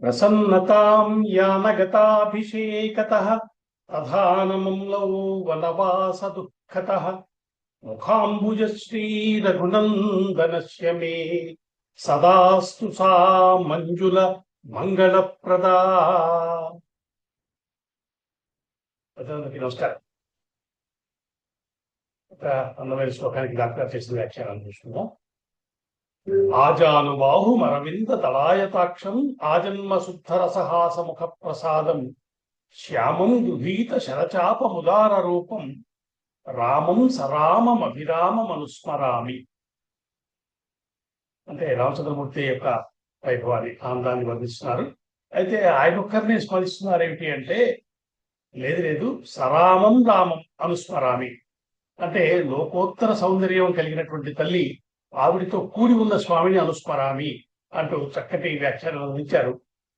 ప్రసన్నతాం యానగతాభిషేకతః ప్రధానమమ్లౌ వనవాస దుఃఖతః ముఖాంబుజశ్రీ రఘునందనస్య మే సదాస్తు సా మంజుల మంగళప్రదా. ప్రజలందరికీ నమస్కారం. ఒక అందమైన శ్లోకానికి డాక్టర్ చేసిన వ్యాఖ్యానం చూసుకుందాం. ఆజానుబాహుమరవింద దళాయతాక్షం ఆజన్మ శుద్ధరసహాసముఖ ప్రసాదం శ్యామం దుధీత శరచాపముదార రూపం రామం సరామమభిరామమనుస్మరామి. అంటే రామచంద్రమూర్తి యొక్క వైభవాన్ని, ఆనందాన్ని వర్ణిస్తున్నారు. అయితే ఆయన ఒక్కరిని స్మరిస్తున్నారు ఏమిటి అంటే, లేదు సరామం రామం అనుస్మరామి అంటే లోకోత్తర సౌందర్యం కలిగినటువంటి తల్లి ఆవిడితో కూడి ఉన్న స్వామిని అనుస్మరామి అంటూ చక్కటి వ్యాఖ్యానం అందించారు.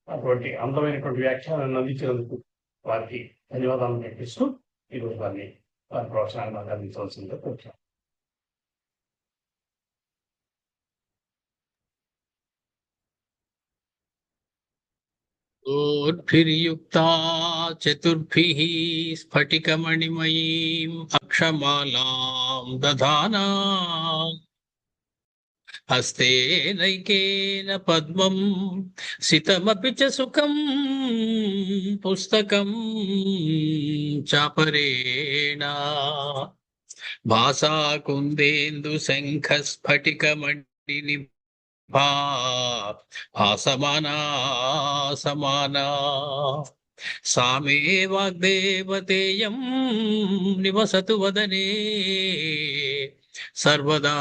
అటువంటి అందమైనటువంటి వ్యాఖ్యానాన్ని అందించినందుకు వారికి ధన్యవాదాలు ప్రకటిస్తూ ఈరోజు వారి ప్రవచనాన్ని మాకు అందించవలసిందిగా కోరుతున్నాను. ఓర్భిర్యుక్తా చతుర్భిః స్ఫటికమణిమయీం అక్షమాలాం దధానా హస్తేనైకేన పద్మం సితమపి చ సుఖం పుస్తకం చాపరేణ భాసా కుందేందు శంఖ స్ఫటికమణి సమానా సామే వాగ్దేవతేయం నివసతు వదనే సర్వదా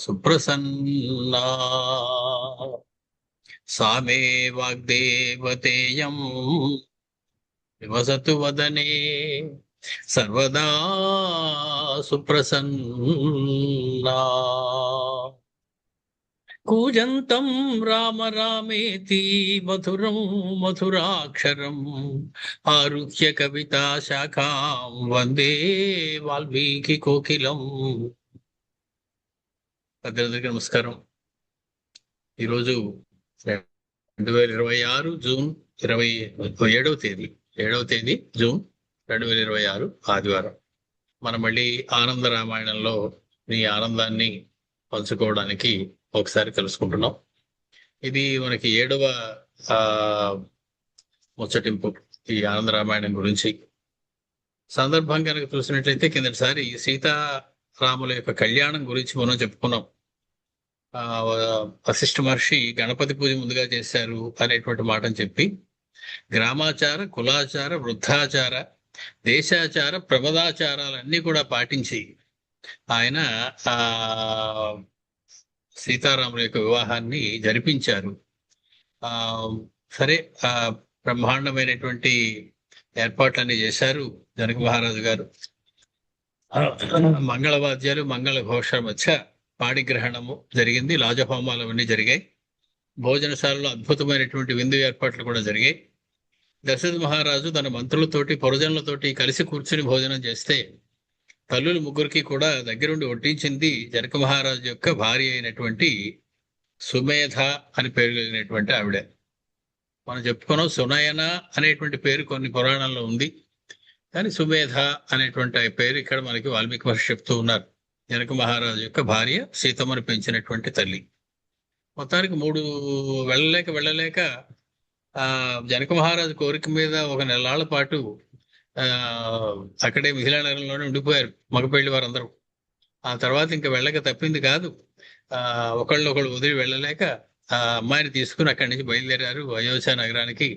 సుప్రసన్నా. సామే వాగ్దేవతేయం నివసతు వదనే సర్వదా సుప్రసన్నా. కూజంతం రామ రామేతి మధురం మధురాక్షరం ఆరుహ్య కవితా శాఖాం వందే వాల్మీకి కోకిలం. అందరికీ నమస్కారం. ఈరోజు 2026 జూన్ 7వ తేదీ జూన్ 2026 ఆదివారం. మనం మళ్ళీ ఆనంద రామాయణంలో ఈ ఆనందాన్ని పంచుకోవడానికి ఒకసారి తెలుసుకుంటున్నాం. ఇది మనకి 7వ ముచ్చటింపు ఈ ఆనంద రామాయణం గురించి. సందర్భం కనుక చూసినట్లయితే కిందటిసారి సీతారాముల యొక్క కళ్యాణం గురించి మనం చెప్పుకున్నాం. వశిష్ఠ మహర్షి గణపతి పూజ ముందుగా చేశారు అనేటువంటి మాటను చెప్పి గ్రామాచార, కులాచార, వృద్ధాచార, దేశాచార, ప్రమదాచారాలన్నీ కూడా పాటించి ఆయన సీతారాముల యొక్క వివాహాన్ని జరిపించారు. సరే, బ్రహ్మాండమైనటువంటి ఏర్పాట్లన్నీ చేశారు జనక మహారాజు గారు. మంగళవాద్యాలు, మంగళ ఘోష మధ్య పాడిగ్రహణము జరిగింది. లాజహోమాలు అవన్నీ జరిగాయి. భోజనశాలలో అద్భుతమైనటువంటి విందు ఏర్పాట్లు కూడా జరిగాయి. దశరథ మహారాజు తన మంత్రులతోటి, పురజనులతోటి కలిసి కూర్చుని భోజనం చేస్తే తల్లులు ముగ్గురికి కూడా దగ్గరుండి వడ్డించింది జనక మహారాజు యొక్క భార్య అయినటువంటి సుమేధ అని పేరు కలిగినటువంటి ఆవిడ. మనం చెప్పుకున్నాం, సునయన అనేటువంటి పేరు కొన్ని పురాణాల్లో ఉంది, కానీ సుమేధ అనేటువంటి పేరు ఇక్కడ మనకి వాల్మీకి మహర్షి చెప్తూ ఉన్నారు. జనక మహారాజు యొక్క భార్య, సీతమ్మను పెంచినటువంటి తల్లి. మొత్తానికి 3 వెళ్ళలేక జనక మహారాజు కోరిక మీద ఒక నెలాళ్ల పాటు అక్కడే మిథిలానగరంలోనే ఉండిపోయారు మగపెళ్లి వారందరూ. ఆ తర్వాత ఇంకా వెళ్ళక తప్పింది కాదు. ఒకళ్ళు వదిలి వెళ్ళలేక ఆ అమ్మాయిని తీసుకుని అక్కడి నుంచి బయలుదేరారు అయోధ్య నగరానికి.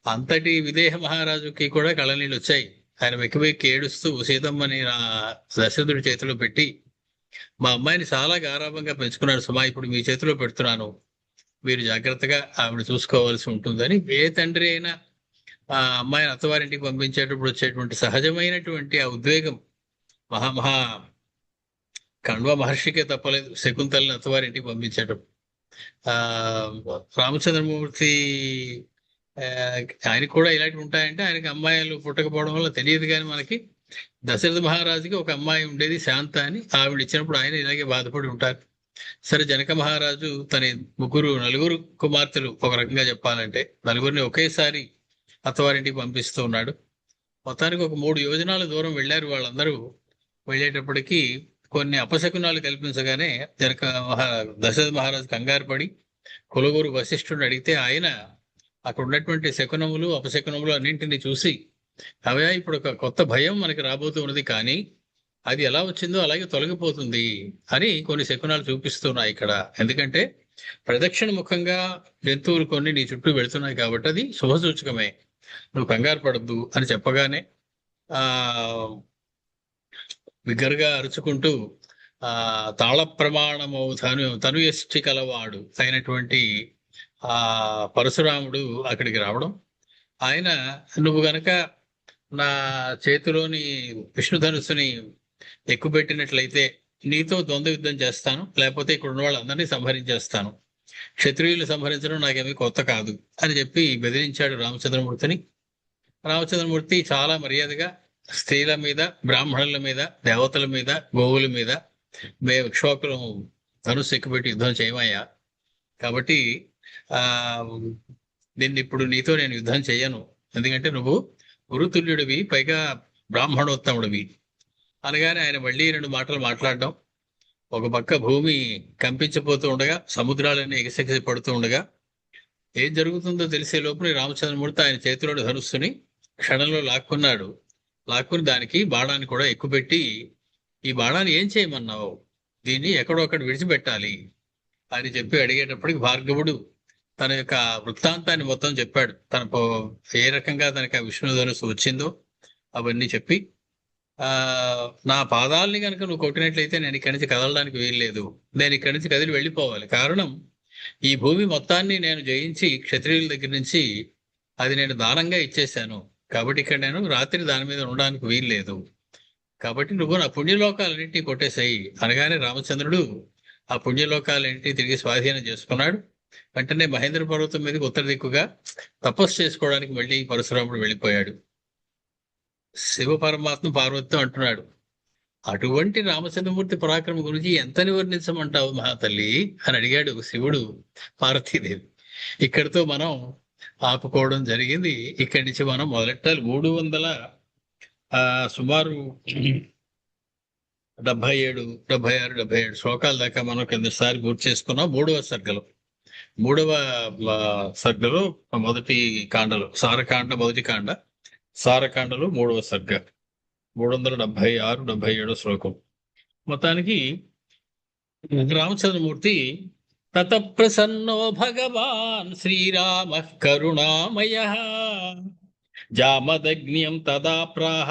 అంతటి విదేహ మహారాజుకి కూడా కళ్ళనీళ్ళు వచ్చాయి. ఆయన వెక్కి ఏడుస్తూ సీతమ్మని దశరథుడి చేతిలో పెట్టి, మా అమ్మాయిని చాలా గారాభంగా పెంచుకున్నాడు సుమా, ఇప్పుడు మీ చేతిలో పెడుతున్నాను, మీరు జాగ్రత్తగా ఆవిడ చూసుకోవాల్సి ఉంటుందని. ఏ తండ్రి అయినా ఆ అమ్మాయిని అత్తవారింటికి పంపించేటప్పుడు వచ్చేటువంటి సహజమైనటువంటి ఆ ఉద్వేగం మహా కణ్వ మహర్షికే తప్పలేదు. శకుంతలని అత్తవారింటికి పంపించేటప్పుడు రామచంద్రమూర్తి ఆయనకు కూడా ఇలాంటివి ఉంటాయంటే ఆయనకి అమ్మాయిలు పుట్టకపోవడం వల్ల తెలియదు. కానీ మనకి దశరథ మహారాజుకి ఒక అమ్మాయి ఉండేది శాంత అని, ఆవిడ ఇచ్చినప్పుడు ఆయన ఇలాగే బాధపడి ఉంటారు. సరే, జనక మహారాజు తన నలుగురు కుమార్తెలు, ఒక రకంగా చెప్పాలంటే నలుగురిని ఒకేసారి అత్తవారింటికి పంపిస్తూ ఉన్నాడు. మొత్తానికి ఒక 3 యోజనాల దూరం వెళ్ళారు వాళ్ళందరూ. వెళ్ళేటప్పటికీ కొన్ని అపశకునాలు కల్పించగానే దశరథ మహారాజు కంగారు పడి కులగురు వశిష్ఠుడిని అడిగితే ఆయన అక్కడ ఉన్నటువంటి శకునములు అపశకునములు అన్నింటినీ చూసి, అవే ఇప్పుడు ఒక కొత్త భయం మనకి రాబోతున్నది, కానీ అది ఎలా వచ్చిందో అలాగే తొలగిపోతుంది అని కొన్ని శకునాలు చూపిస్తున్నాయి ఇక్కడ. ఎందుకంటే ప్రదక్షిణ ముఖంగా జంతువులు కొన్ని నీ చుట్టూ వెళుతున్నాయి కాబట్టి అది శుభసూచకమే, నువ్వు కంగారు పడద్దు అని చెప్పగానే ఆ బిగ్గరగా అరుచుకుంటూ తాళ ప్రమాణము తను ఎష్టి కలవాడు అయినటువంటి ఆ పరశురాముడు అక్కడికి రావడం. ఆయన, నువ్వు గనక నా చేతిలోని విష్ణుధనుస్సుని ఎక్కుపెట్టినట్లయితే నీతో ద్వంద్వ యుద్ధం చేస్తాను, లేకపోతే ఇక్కడ ఉన్న వాళ్ళందరినీ సంహరించేస్తాను, క్షత్రియులు సంహరించడం నాకేమీ కొత్త కాదు అని చెప్పి బెదిరించాడు రామచంద్రమూర్తిని. రామచంద్రమూర్తి చాలా మర్యాదగా స్త్రీల మీద, బ్రాహ్మణుల మీద, దేవతల మీద, గోవుల మీద మేము ఇక్ష్వాకులం ధనుస్సు ఎక్కుపెట్టి యుద్ధం చేయమయ్యా, కాబట్టి ఇప్పుడు నీతో నేను యుద్ధం చేయను, ఎందుకంటే నువ్వు గురుతుల్యుడివి, పైగా బ్రాహ్మణోత్తముడివి అనగానే ఆయన మళ్ళీ 2 మాటలు మాట్లాడడం. ఒక పక్క భూమి కంపించిపోతూ ఉండగా, సముద్రాలన్నీ ఎగసెగసి పడుతూ ఉండగా, ఏం జరుగుతుందో తెలిసే లోపల రామచంద్రమూర్తి ఆయన చేతిలోని ధనుస్సుని క్షణంలో లాక్కున్నాడు. లాక్కుని దానికి బాణాన్ని కూడా ఎక్కుపెట్టి, ఈ బాణాన్ని ఏం చేయమన్నావు, దీన్ని ఎక్కడొక్కడ విడిచిపెట్టాలి అని చెప్పి అడిగేటప్పటికి భార్గవుడు తన యొక్క వృత్తాంతాన్ని మొత్తం చెప్పాడు. ఏ రకంగా తనకి ఆ విష్ణు ధనుస్సు వచ్చిందో అవన్నీ చెప్పి, నా పాదాలని కనుక నువ్వు కొట్టినట్లయితే నేను ఇక్కడి నుంచి కదలడానికి వీల్లేదు, నేను ఇక్కడి నుంచి కదిలి వెళ్ళిపోవాలి. కారణం, ఈ భూమి మొత్తాన్ని నేను జయించి క్షత్రియుల దగ్గర నుంచి అది నేను దానంగా ఇచ్చేశాను, కాబట్టి ఇక్కడ నేను రాత్రి దాని మీద ఉండడానికి వీల్లేదు, కాబట్టి నువ్వు నా పుణ్యలోకాలన్నింటినీ కొట్టేశాయి అనగానే రామచంద్రుడు ఆ పుణ్యలోకాలన్నింటినీ తిరిగి స్వాధీనం చేసుకున్నాడు. వెంటనే మహేంద్ర పర్వతం మీదకి ఉత్తర దిక్కుగా తపస్సు చేసుకోవడానికి మళ్ళీ పరశురాముడు వెళ్ళిపోయాడు. శివ పరమాత్మ పార్వతితో అంటున్నాడు, అటువంటి రామచంద్రమూర్తి పరాక్రమం గురించి ఎంతని వర్ణించమంటావు మహాతల్లి అని అడిగాడు శివుడు పార్వతీదేవి. ఇక్కడితో మనం ఆపుకోవడం జరిగింది. ఇక్కడి నుంచి మనం మొదలెట్టాలి. 300 సుమారు 77, 76, 77 శ్లోకాల దాకా మనం కిందసారి పూర్తి చేసుకున్నాం. 3వ సర్గలో మొదటి కాండలో సారకాండ, మొదటి కాండ సారకాండలో 3వ సర్గ 376, 77 శ్లోకం. మొత్తానికి రామచంద్రమూర్తి తత ప్రసన్నో భగవాన్ శ్రీరామ కరుణామయ జామదగ్న్యం తదా ప్రాహ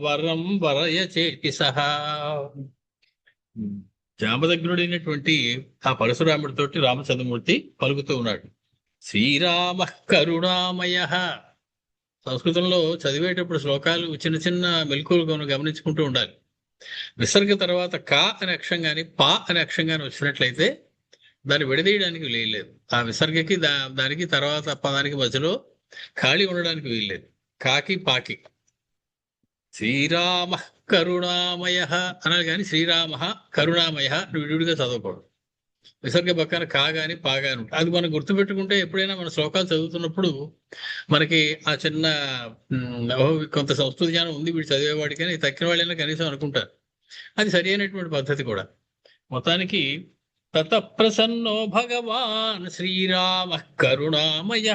వరం వరయ చేతి సహా. జామదగ్నుడైనటువంటి ఆ పరశురాముడితోటి రామచంద్రమూర్తి పలుకుతూ ఉన్నాడు, శ్రీరామ కరుణామయ. సంస్కృతంలో చదివేటప్పుడు శ్లోకాలు చిన్న చిన్న మెలకువలు గమనించుకుంటూ ఉండాలి. విసర్గ తర్వాత కా అనే అక్షరం కానీ పా అనే అక్షరం కానీ వచ్చినట్లయితే దాన్ని విడదీయడానికి వీల్లేదు. ఆ విసర్గకి దానికి తర్వాత పదానికి మధ్యలో ఖాళీ ఉండడానికి వీల్లేదు. కాకి పాకి శ్రీరామ కరుణామయ అనాలి, కానీ శ్రీరామ కరుణామయ విడివిడిగా చదవకూడదు. విసర్గ పక్కన కా గాని పా గాని ఉంటుంది. అది మనం గుర్తుపెట్టుకుంటే ఎప్పుడైనా మన శ్లోకాలు చదువుతున్నప్పుడు మనకి ఆ చిన్న కొంత సంస్కృతి జ్ఞానం ఉంది వీడు చదివేవాడికి అని తక్కిన వాళ్ళైనా కనీసం అనుకుంటారు. అది సరి అయినటువంటి పద్ధతి కూడా. మొత్తానికి తత ప్రసన్నో భగవాన్ శ్రీరామ కరుణామయ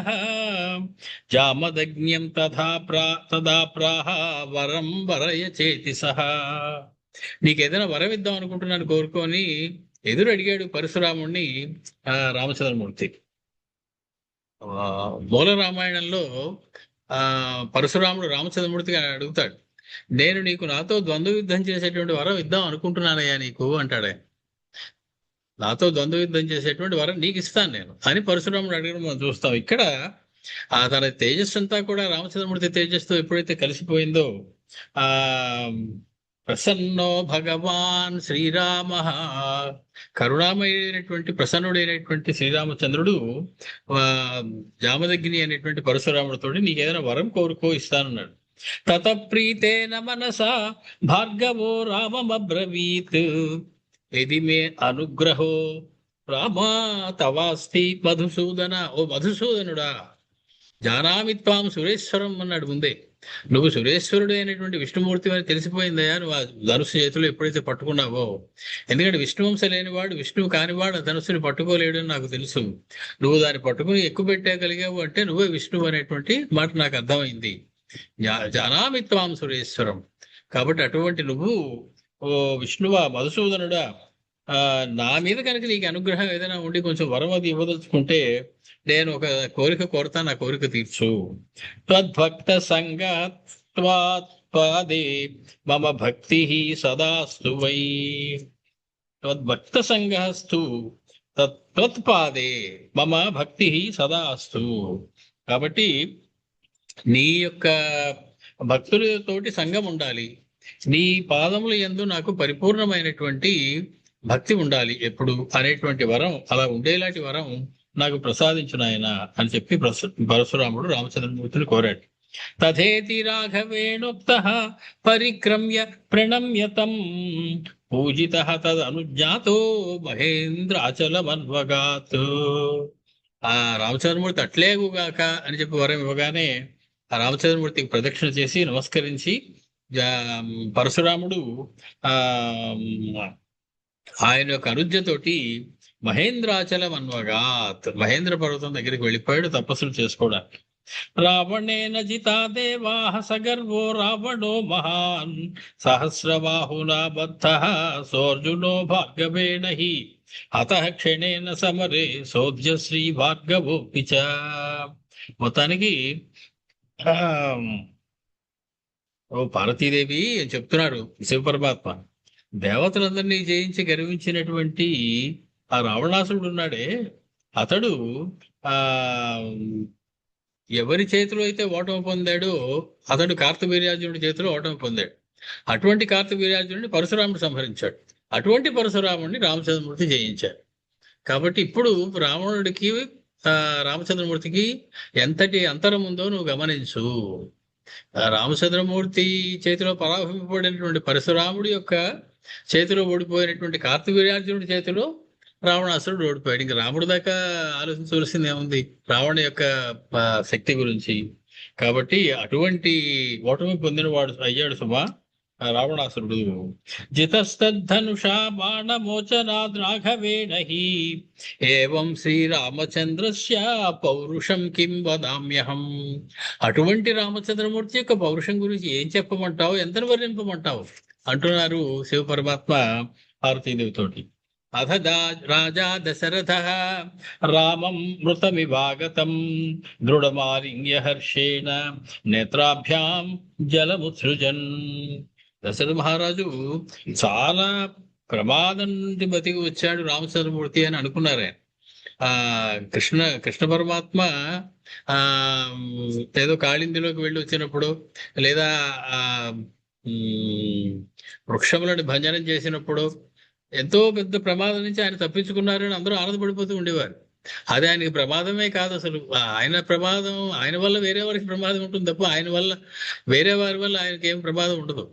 జామదగ్న్యం తదా ప్రాహ వరం వరయ చేతి సహా. నీకేదైనా వరం ఇద్దాం అనుకుంటున్నాను కోరుకొని ఎదురు అడిగాడు పరశురాముణ్ణి రామచంద్రమూర్తి. మూల రామాయణంలో పరశురాముడు రామచంద్రమూర్తిగా అడుగుతాడు, నేను నీకు నాతో ద్వంద్వ యుద్ధం చేసేటువంటి వరం ఇద్దాం అనుకుంటున్నానయ్యా నీకు అంటాడు. ఆయన నాతో ద్వంద్వ యుద్ధం చేసేటువంటి వరం నీకు ఇస్తాను నేను అని పరశురాముడు అడగడం మనం చూస్తాం. ఇక్కడ తన తేజస్సు అంతా కూడా రామచంద్రమూర్తి తేజస్సుతో ఎప్పుడైతే కలిసిపోయిందో ప్రసన్నో భగవాన్ శ్రీరామ, కరుణామయుడైనటువంటి ప్రసన్నుడైనటువంటి శ్రీరామచంద్రుడు జామదగ్ని అనేటువంటి పరశురాముడితో నీకేదైనా వరం కోరుకో ఇస్తానన్నాడు. తత ప్రీతేన మనసా భార్గవో రామమబ్రవీత్ ఇది మే అనుగ్రహో రామా తవాస్తి మధుసూదన. ఓ మధుసూదనుడా, జానామి త్వాం సురేశ్వరం అన్నాడు ముందే. నువ్వు సురేశ్వరుడు అయినటువంటి విష్ణుమూర్తి అని తెలిసిపోయిందయా నువ్వు ఆ ధనుసు చేతులు ఎప్పుడైతే పట్టుకున్నావో. ఎందుకంటే విష్ణువంశ లేనివాడు, విష్ణువు కానివాడు ఆ ధనుసుని పట్టుకోలేడు అని నాకు తెలుసు. నువ్వు దాన్ని పట్టుకుని ఎక్కువ పెట్టగలిగావు అంటే నువ్వే విష్ణువు అనేటువంటి మాట నాకు అర్థమైంది. జానామి త్వాం సురేశ్వరం. కాబట్టి అటువంటి నువ్వు ఓ విష్ణువా మధుసూదనుడా, నా మీద కనుక నీకు అనుగ్రహం ఏదైనా ఉండి కొంచెం వరం అది ఇవ్వదలుచుకుంటే నేను ఒక కోరిక కోరుతా, నా కోరిక తీర్చు. త్వద్భక్త సంగత్వాత్పాదే మమ భక్తి సదాస్తు వై. త్వద్భక్త సంగస్తు త్వత్పాదే మమ భక్తి సదాస్తు. కాబట్టి నీ యొక్క భక్తులతోటి సంఘం ఉండాలి, నీ పాదముల యందు నాకు పరిపూర్ణమైనటువంటి భక్తి ఉండాలి ఎప్పుడు అనేటువంటి వరం, అలా ఉండేలాంటి వరం నాకు ప్రసాదించిన ఆయన అని చెప్పి పరశురాముడు రామచంద్రమూర్తిని కోరాడు. తథేతి రాఘవేణోక్త పరిక్రమ్య ప్రణమ్యతం పూజిత తదనుజ్ఞాతో మహేంద్రాచలమన్వగాత్. ఆ రామచంద్రమూర్తి అట్లేగుగాక అని చెప్పి వరం ఇవ్వగానే ఆ రామచంద్రమూర్తికి ప్రదక్షిణ చేసి నమస్కరించి పరశురాముడు ఆయన యొక్క అనుజ్ఞతోటి మహేంద్రాచలం అన్వగాత్, మహేంద్ర పర్వతం దగ్గరికి వెళ్ళిపోయాడు తపస్సులు చేసుకోవడానికి. రావణేన జితా దేవాః సగర్వో రావణో మహాన్ సహస్రబాహునా బద్ధః సోర్జునో భార్గవేణ హి హతః క్షణేన సమరే సోధ్య శ్రీ భార్గవోపి చ. మొత్తానికి ఓ పార్వతీదేవి అని చెప్తున్నాడు శివపరమాత్మ. దేవతలందరినీ జయించి గర్వించినటువంటి ఆ రావణాసురుడు ఉన్నాడే, అతడు ఆ ఎవరి చేతిలో అయితే ఓటమి పొందాడో అతడు కార్తవీర్యార్జునుడి చేతిలో ఓటమి పొందాడు. అటువంటి కార్తవీర్యార్జునుడిని పరశురాముడు సంహరించాడు. అటువంటి పరశురాముడిని రామచంద్రమూర్తి జయించాడు. కాబట్టి ఇప్పుడు రావణుడికి రామచంద్రమూర్తికి ఎంతటి అంతరం ఉందో నువ్వు గమనించు. రామచంద్రమూర్తి చేతిలో పరాభవింపబడినటువంటి పరశురాముడి యొక్క చేతిలో ఓడిపోయినటువంటి కార్తవీర్యార్జునుడి చేతిలో రావణాసురుడు ఓడిపోయాడు. ఇంకా రాముడి దాకా ఆలోచించవలసింది ఏముంది రావణ యొక్క శక్తి గురించి. కాబట్టి అటువంటి ఓటమి పొందినవాడు అయ్యాడు సుమా రావణాసురుడు. జితస్తద్ధనుషా బాణమోచనాద్ రాఘవేణ హి ఏవం శ్రీరామచంద్రస్య పౌరుషం కిం వదామ్యహం. అటువంటి రామచంద్రమూర్తి యొక్క పౌరుషం గురించి ఏం చెప్పమంటావు, ఎంత వర్ణింపమంటావు అంటున్నారు శివ పరమాత్మ పార్వతీదేవితోటి. అథ రాజా దశరథ రామం మృతమివాగతం దృఢమాలింగ్య హర్షేణ నేత్రాభ్యాం జలముత్సృజన్. దశరథ మహారాజు చాలా ప్రమాదం నుండి బతికి వచ్చాడు రామచంద్రమూర్తి అని అనుకున్నారే. కృష్ణ పరమాత్మ ఏదో కాళిందిలోకి వెళ్ళి వచ్చినప్పుడు లేదా వృక్షములను భంజనం చేసినప్పుడు ఎంతో పెద్ద ప్రమాదం నుంచి ఆయన తప్పించుకున్నారని అందరూ ఆనందపడిపోతూ ఉండేవారు. అది ఆయనకి ప్రమాదమే కాదు అసలు. ఆయన ప్రమాదం, ఆయన వల్ల వేరే వారికి ప్రమాదం ఉంటుంది తప్ప ఆయన వల్ల వేరే వారి వల్ల ఆయనకి ఏం ప్రమాదం ఉండదు.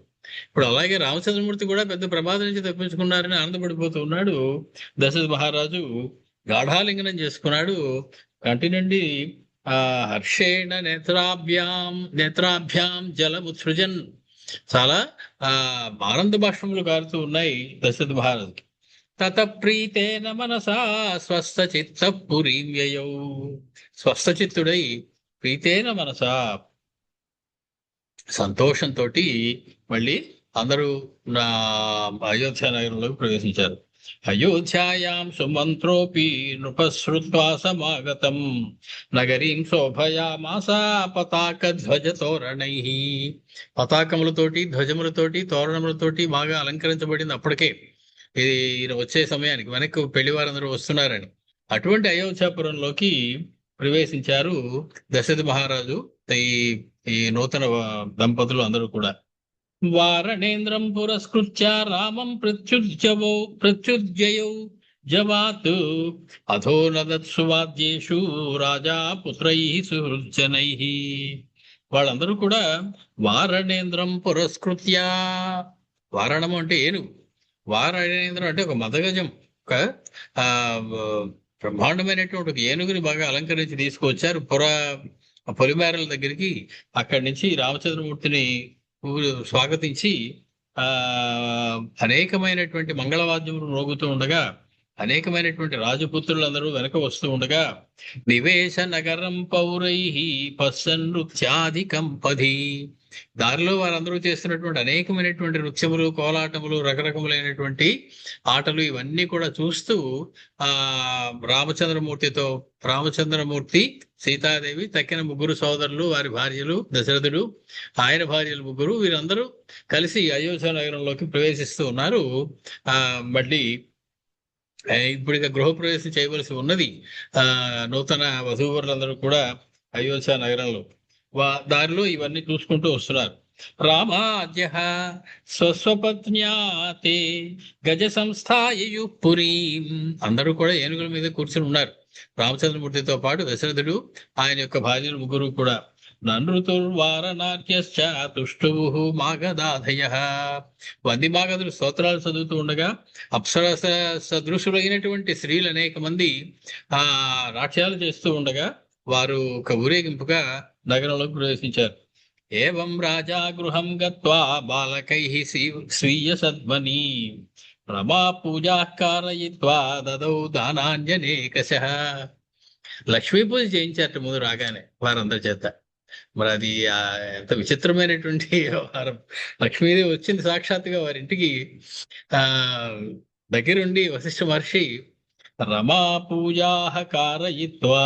ఇప్పుడు అలాగే రామచంద్రమూర్తి కూడా పెద్ద ప్రమాదం నుంచి తప్పించుకున్నారని ఆనందపడిపోతూ ఉన్నాడు. దశరథ మహారాజు గాఢాలింగనం చేసుకున్నాడు. కంటి నుండి హర్షేణ నేత్రాభ్యాం జలముత్సృజన్, చాలా ఆనంద బాష్పములు కారుతూ ఉన్నాయి దశరథ మహారాజుకి. తత ప్రీతేన మనసా స్వస్థ చిత్త పురీం వ్యయౌ. స్వస్థచిత్తుడై ప్రీతేన మనసా సంతోషంతో మళ్ళీ అందరూ నా అయోధ్య నగరంలోకి ప్రవేశించారు. అయోధ్యాయాం సుమంత్రోపి నృపశ్రుత్వా సమాగతం నగరీం శోభయామాస పతాక ధ్వజ తోరణై. పతాకములతోటి ధ్వజములతోటి తోరణములతోటి బాగా అలంకరించబడింది. అప్పటికే ఈయన వచ్చే సమయానికి వెనక్కి పెళ్లి వారందరూ వస్తున్నారని అటువంటి అయోధ్యాపురంలోకి ప్రవేశించారు దశరథ మహారాజు ఈ నూతన దంపతులు అందరూ కూడా. వారణేంద్రం పురస్కృత్య రామం ప్రత్యుజ్యయౌ జవాత్ అథో నదత్సువాద్యేషు రాజా పుత్రై సుహృజ్జనై. వాళ్ళందరూ కూడా వారణేంద్రం పురస్కృత్య, వారణము అంటే ఏనుగు, వారాయనేంద్రం అంటే ఒక మదగజం, ఒక ఆ బ్రహ్మాండమైనటువంటి ఒక ఏనుగుని బాగా అలంకరించి తీసుకువచ్చారు పొలిమేరల దగ్గరికి. అక్కడి నుంచి రామచంద్రమూర్తిని స్వాగతించి ఆ అనేకమైనటువంటి మంగళవాద్యములు మోగుతూ ఉండగా, అనేకమైనటువంటి రాజపుత్రులందరూ వెనక వస్తూ ఉండగా, నివేశ నగరం పౌరై పశ్సన్ నృత్యాధికం పది, దారిలో వారందరూ చేస్తున్నటువంటి అనేకమైనటువంటి నృత్యములు, కోలాటములు, రకరకములైనటువంటి ఆటలు ఇవన్నీ కూడా చూస్తూ ఆ రామచంద్రమూర్తి, సీతాదేవి, తక్కిన ముగ్గురు సోదరులు, వారి భార్యలు, దశరథుడు, ఆయన భార్యలు ముగ్గురు, వీరందరూ కలిసి అయోధ్య నగరంలోకి ప్రవేశిస్తూ ఉన్నారు. మళ్ళీ ఇప్పుడు ఇక గృహప్రవేశం చేయవలసి ఉన్నది నూతన వధూవరులందరూ కూడా అయోధ్య నగరంలో. దారిలో ఇవన్నీ చూసుకుంటూ వస్తున్నారు. రామాద్య స్వస్వపత్న్యాతే గజ సంస్థాయు పురీం, అందరూ కూడా ఏనుగుల మీద కూర్చుని ఉన్నారు. రామచంద్రమూర్తితో పాటు దశరథుడు, ఆయన యొక్క భార్యలు ముగ్గురు కూడా. నృతుర్వారనాట్యశ్చ తుష్టువు మాగదాధయ, వంది మాగదులు స్తోత్రాలు చదువుతూ ఉండగా, అప్సర సదృశులైనటువంటి స్త్రీలు అనేక మంది నాట్యాలు చేస్తూ ఉండగా, వారు ఒక ఊరేగింపుగా నగరంలోకి ప్రవేశించారు. ఏవం రాజా గృహం గత్వా బాలకై స్వీయ సద్మని రమా పూజా కారయిత్వా దదౌ దానాన్యనేకశ. లక్ష్మీ పూజ చేయించారట ముందు రాగానే వారందరి చేత. మరి అది ఎంత విచిత్రమైనటువంటి వ్యవహారం. లక్ష్మీదేవి వచ్చింది సాక్షాత్తుగా వారింటికి. దగ్గరుండి వశిష్ఠ మహర్షి రమా పూజా కారయిత్వా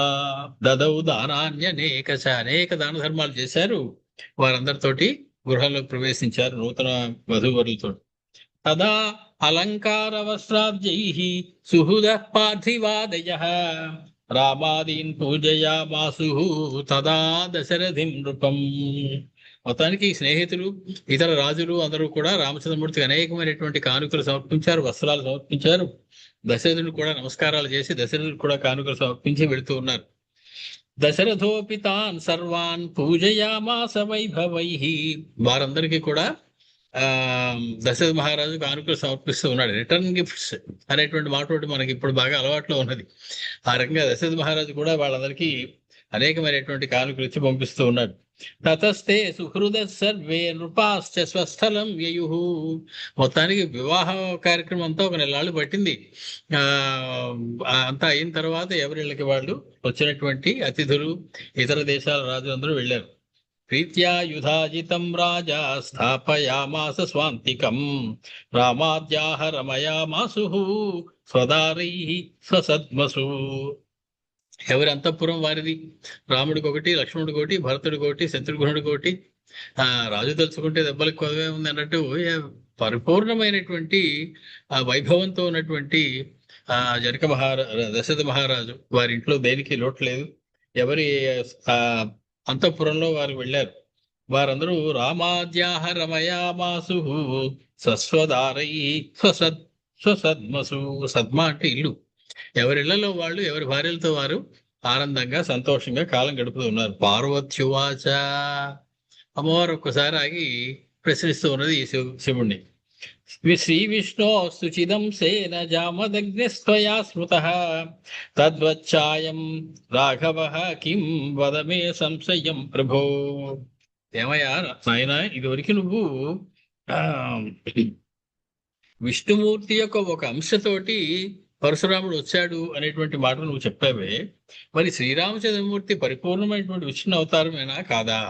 దదౌ దానాన్యనేకశ, అనేక దాన ధర్మాలు చేశారు. వారందరితోటి గృహంలోకి ప్రవేశించారు నూతన వధూవరులతో. తదా అలంకార వస్త్రాబ్జై సుహృద పార్థివాదయ రామాదీన్ పూజయామాసు తదా దశరథిం నృపం. మొత్తానికి స్నేహితులు, ఇతర రాజులు అందరూ కూడా రామచంద్రమూర్తికి అనేకమైనటువంటి కానుకలు సమర్పించారు, వస్త్రాలు సమర్పించారు. దశరథుడు కూడా నమస్కారాలు చేసి దశరథుడు కూడా కానుకలు సమర్పించి వెళుతూ ఉన్నారు. దశరథోపి తాన్ సర్వాన్ పూజయామాస వైభవై, వారందరికీ కూడా దశరథ మహారాజు కానుకలు సమర్పిస్తూ ఉన్నాడు. రిటర్న్ గిఫ్ట్స్ అనేటువంటి మాట ఒకటి మనకి ఇప్పుడు బాగా అలవాట్లో ఉన్నది. ఆ రకంగా దశరథ మహారాజు కూడా వాళ్ళందరికీ అనేకమైనటువంటి కానుకలు ఇచ్చి పంపిస్తూ ఉన్నాడు. తతస్తే సుహృద సర్వే నృపాశ్చ స్వస్థలం యయు, మొత్తానికి వివాహ కార్యక్రమం అంతా ఒక నెలలు పట్టింది. అంతా అయిన తర్వాత ఎవరిళ్ళకి వాళ్ళు వచ్చినటువంటి అతిథులు, ఇతర దేశాల రాజులందరూ వెళ్ళారు. ప్రీత్యా యుధాజితం రాజా స్థాపయామాస స్వాంతికం రామాద్యాహ రమయామాసు స్వదారై స్వసద్మసు. ఎవరి అంతఃపురం వారిది. రాముడికి ఒకటి, లక్ష్మణుడికి ఒకటి, భరతుడికి ఒకటి, శత్రుఘ్నుడికి ఒకటి. రాజు తలుచుకుంటే దెబ్బలకు కొదవే ఉంది అన్నట్టు పరిపూర్ణమైనటువంటి వైభవంతో ఉన్నటువంటి దశరథ మహారాజు వారింట్లో దేనికి లోటు లేదు. ఎవరి అంతఃపురంలో వారు వెళ్ళారు. వారందరూ రామాద్యాహ రమయామాసు స్వస్వదారై స్వసద్మసు. సద్మ అంటే ఇల్లు. ఎవరిళ్లలో వాళ్ళు ఎవరి భార్యలతో వారు ఆనందంగా సంతోషంగా కాలం గడుపుతూ ఉన్నారు. పార్వత్యువాచ, అమ్మవారు ఒక్కసారి ఆగి ప్రశ్నిస్తూ ఉన్నది ఈ శివుణ్ణి. శ్రీ విష్ణు సుచిదం సేన జామదగ్నిస్త్వయా స్మృతః తద్వచ్చాయం రాఘవ కిం వదమే సంశయం ప్రభో. ఏమయ్యా నాయన, ఇదివరకు నువ్వు విష్ణుమూర్తి యొక్క ఒక అంశతోటి పరశురాముడు వచ్చాడు అనేటువంటి మాట నువ్వు చెప్పావే, మరి శ్రీరామచంద్రమూర్తి పరిపూర్ణమైనటువంటి విష్ణు అవతారమేనా కాదా,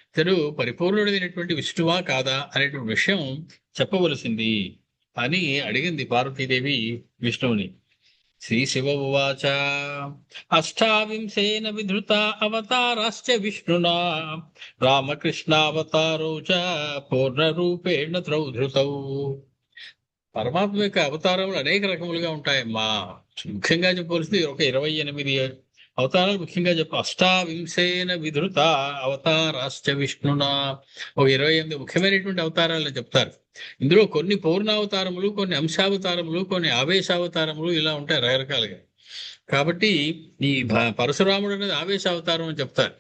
ఇతడు పరిపూర్ణుడైనటువంటి విష్ణువా కాదా అనేటువంటి విషయం చెప్పవలసింది అని అడిగింది పార్వతీదేవి విష్ణువుని. శ్రీ శివ ఉవాచ అష్టావింశేన విధృత అవతారాశ్చ విష్ణునా రామకృష్ణావతారౌ చ పూర్ణరూపేణ త్రౌధృతౌ. పరమాత్మ యొక్క అవతారములు అనేక రకములుగా ఉంటాయమ్మా. ముఖ్యంగా చెప్పవలసింది ఒక 28 అవతారాలు ముఖ్యంగా అష్టావింశేన విధృత అవతారాశ్చ విష్ణునా, ఒక 28 ముఖ్యమైనటువంటి అవతారాలను చెప్తారు. ఇందులో కొన్ని పూర్ణావతారములు, కొన్ని అంశావతారములు, కొన్ని ఆవేశావతారములు ఇలా ఉంటాయి రకరకాలుగా. కాబట్టి ఈ పరశురాముడు అనేది ఆవేశావతారం అని చెప్తారు.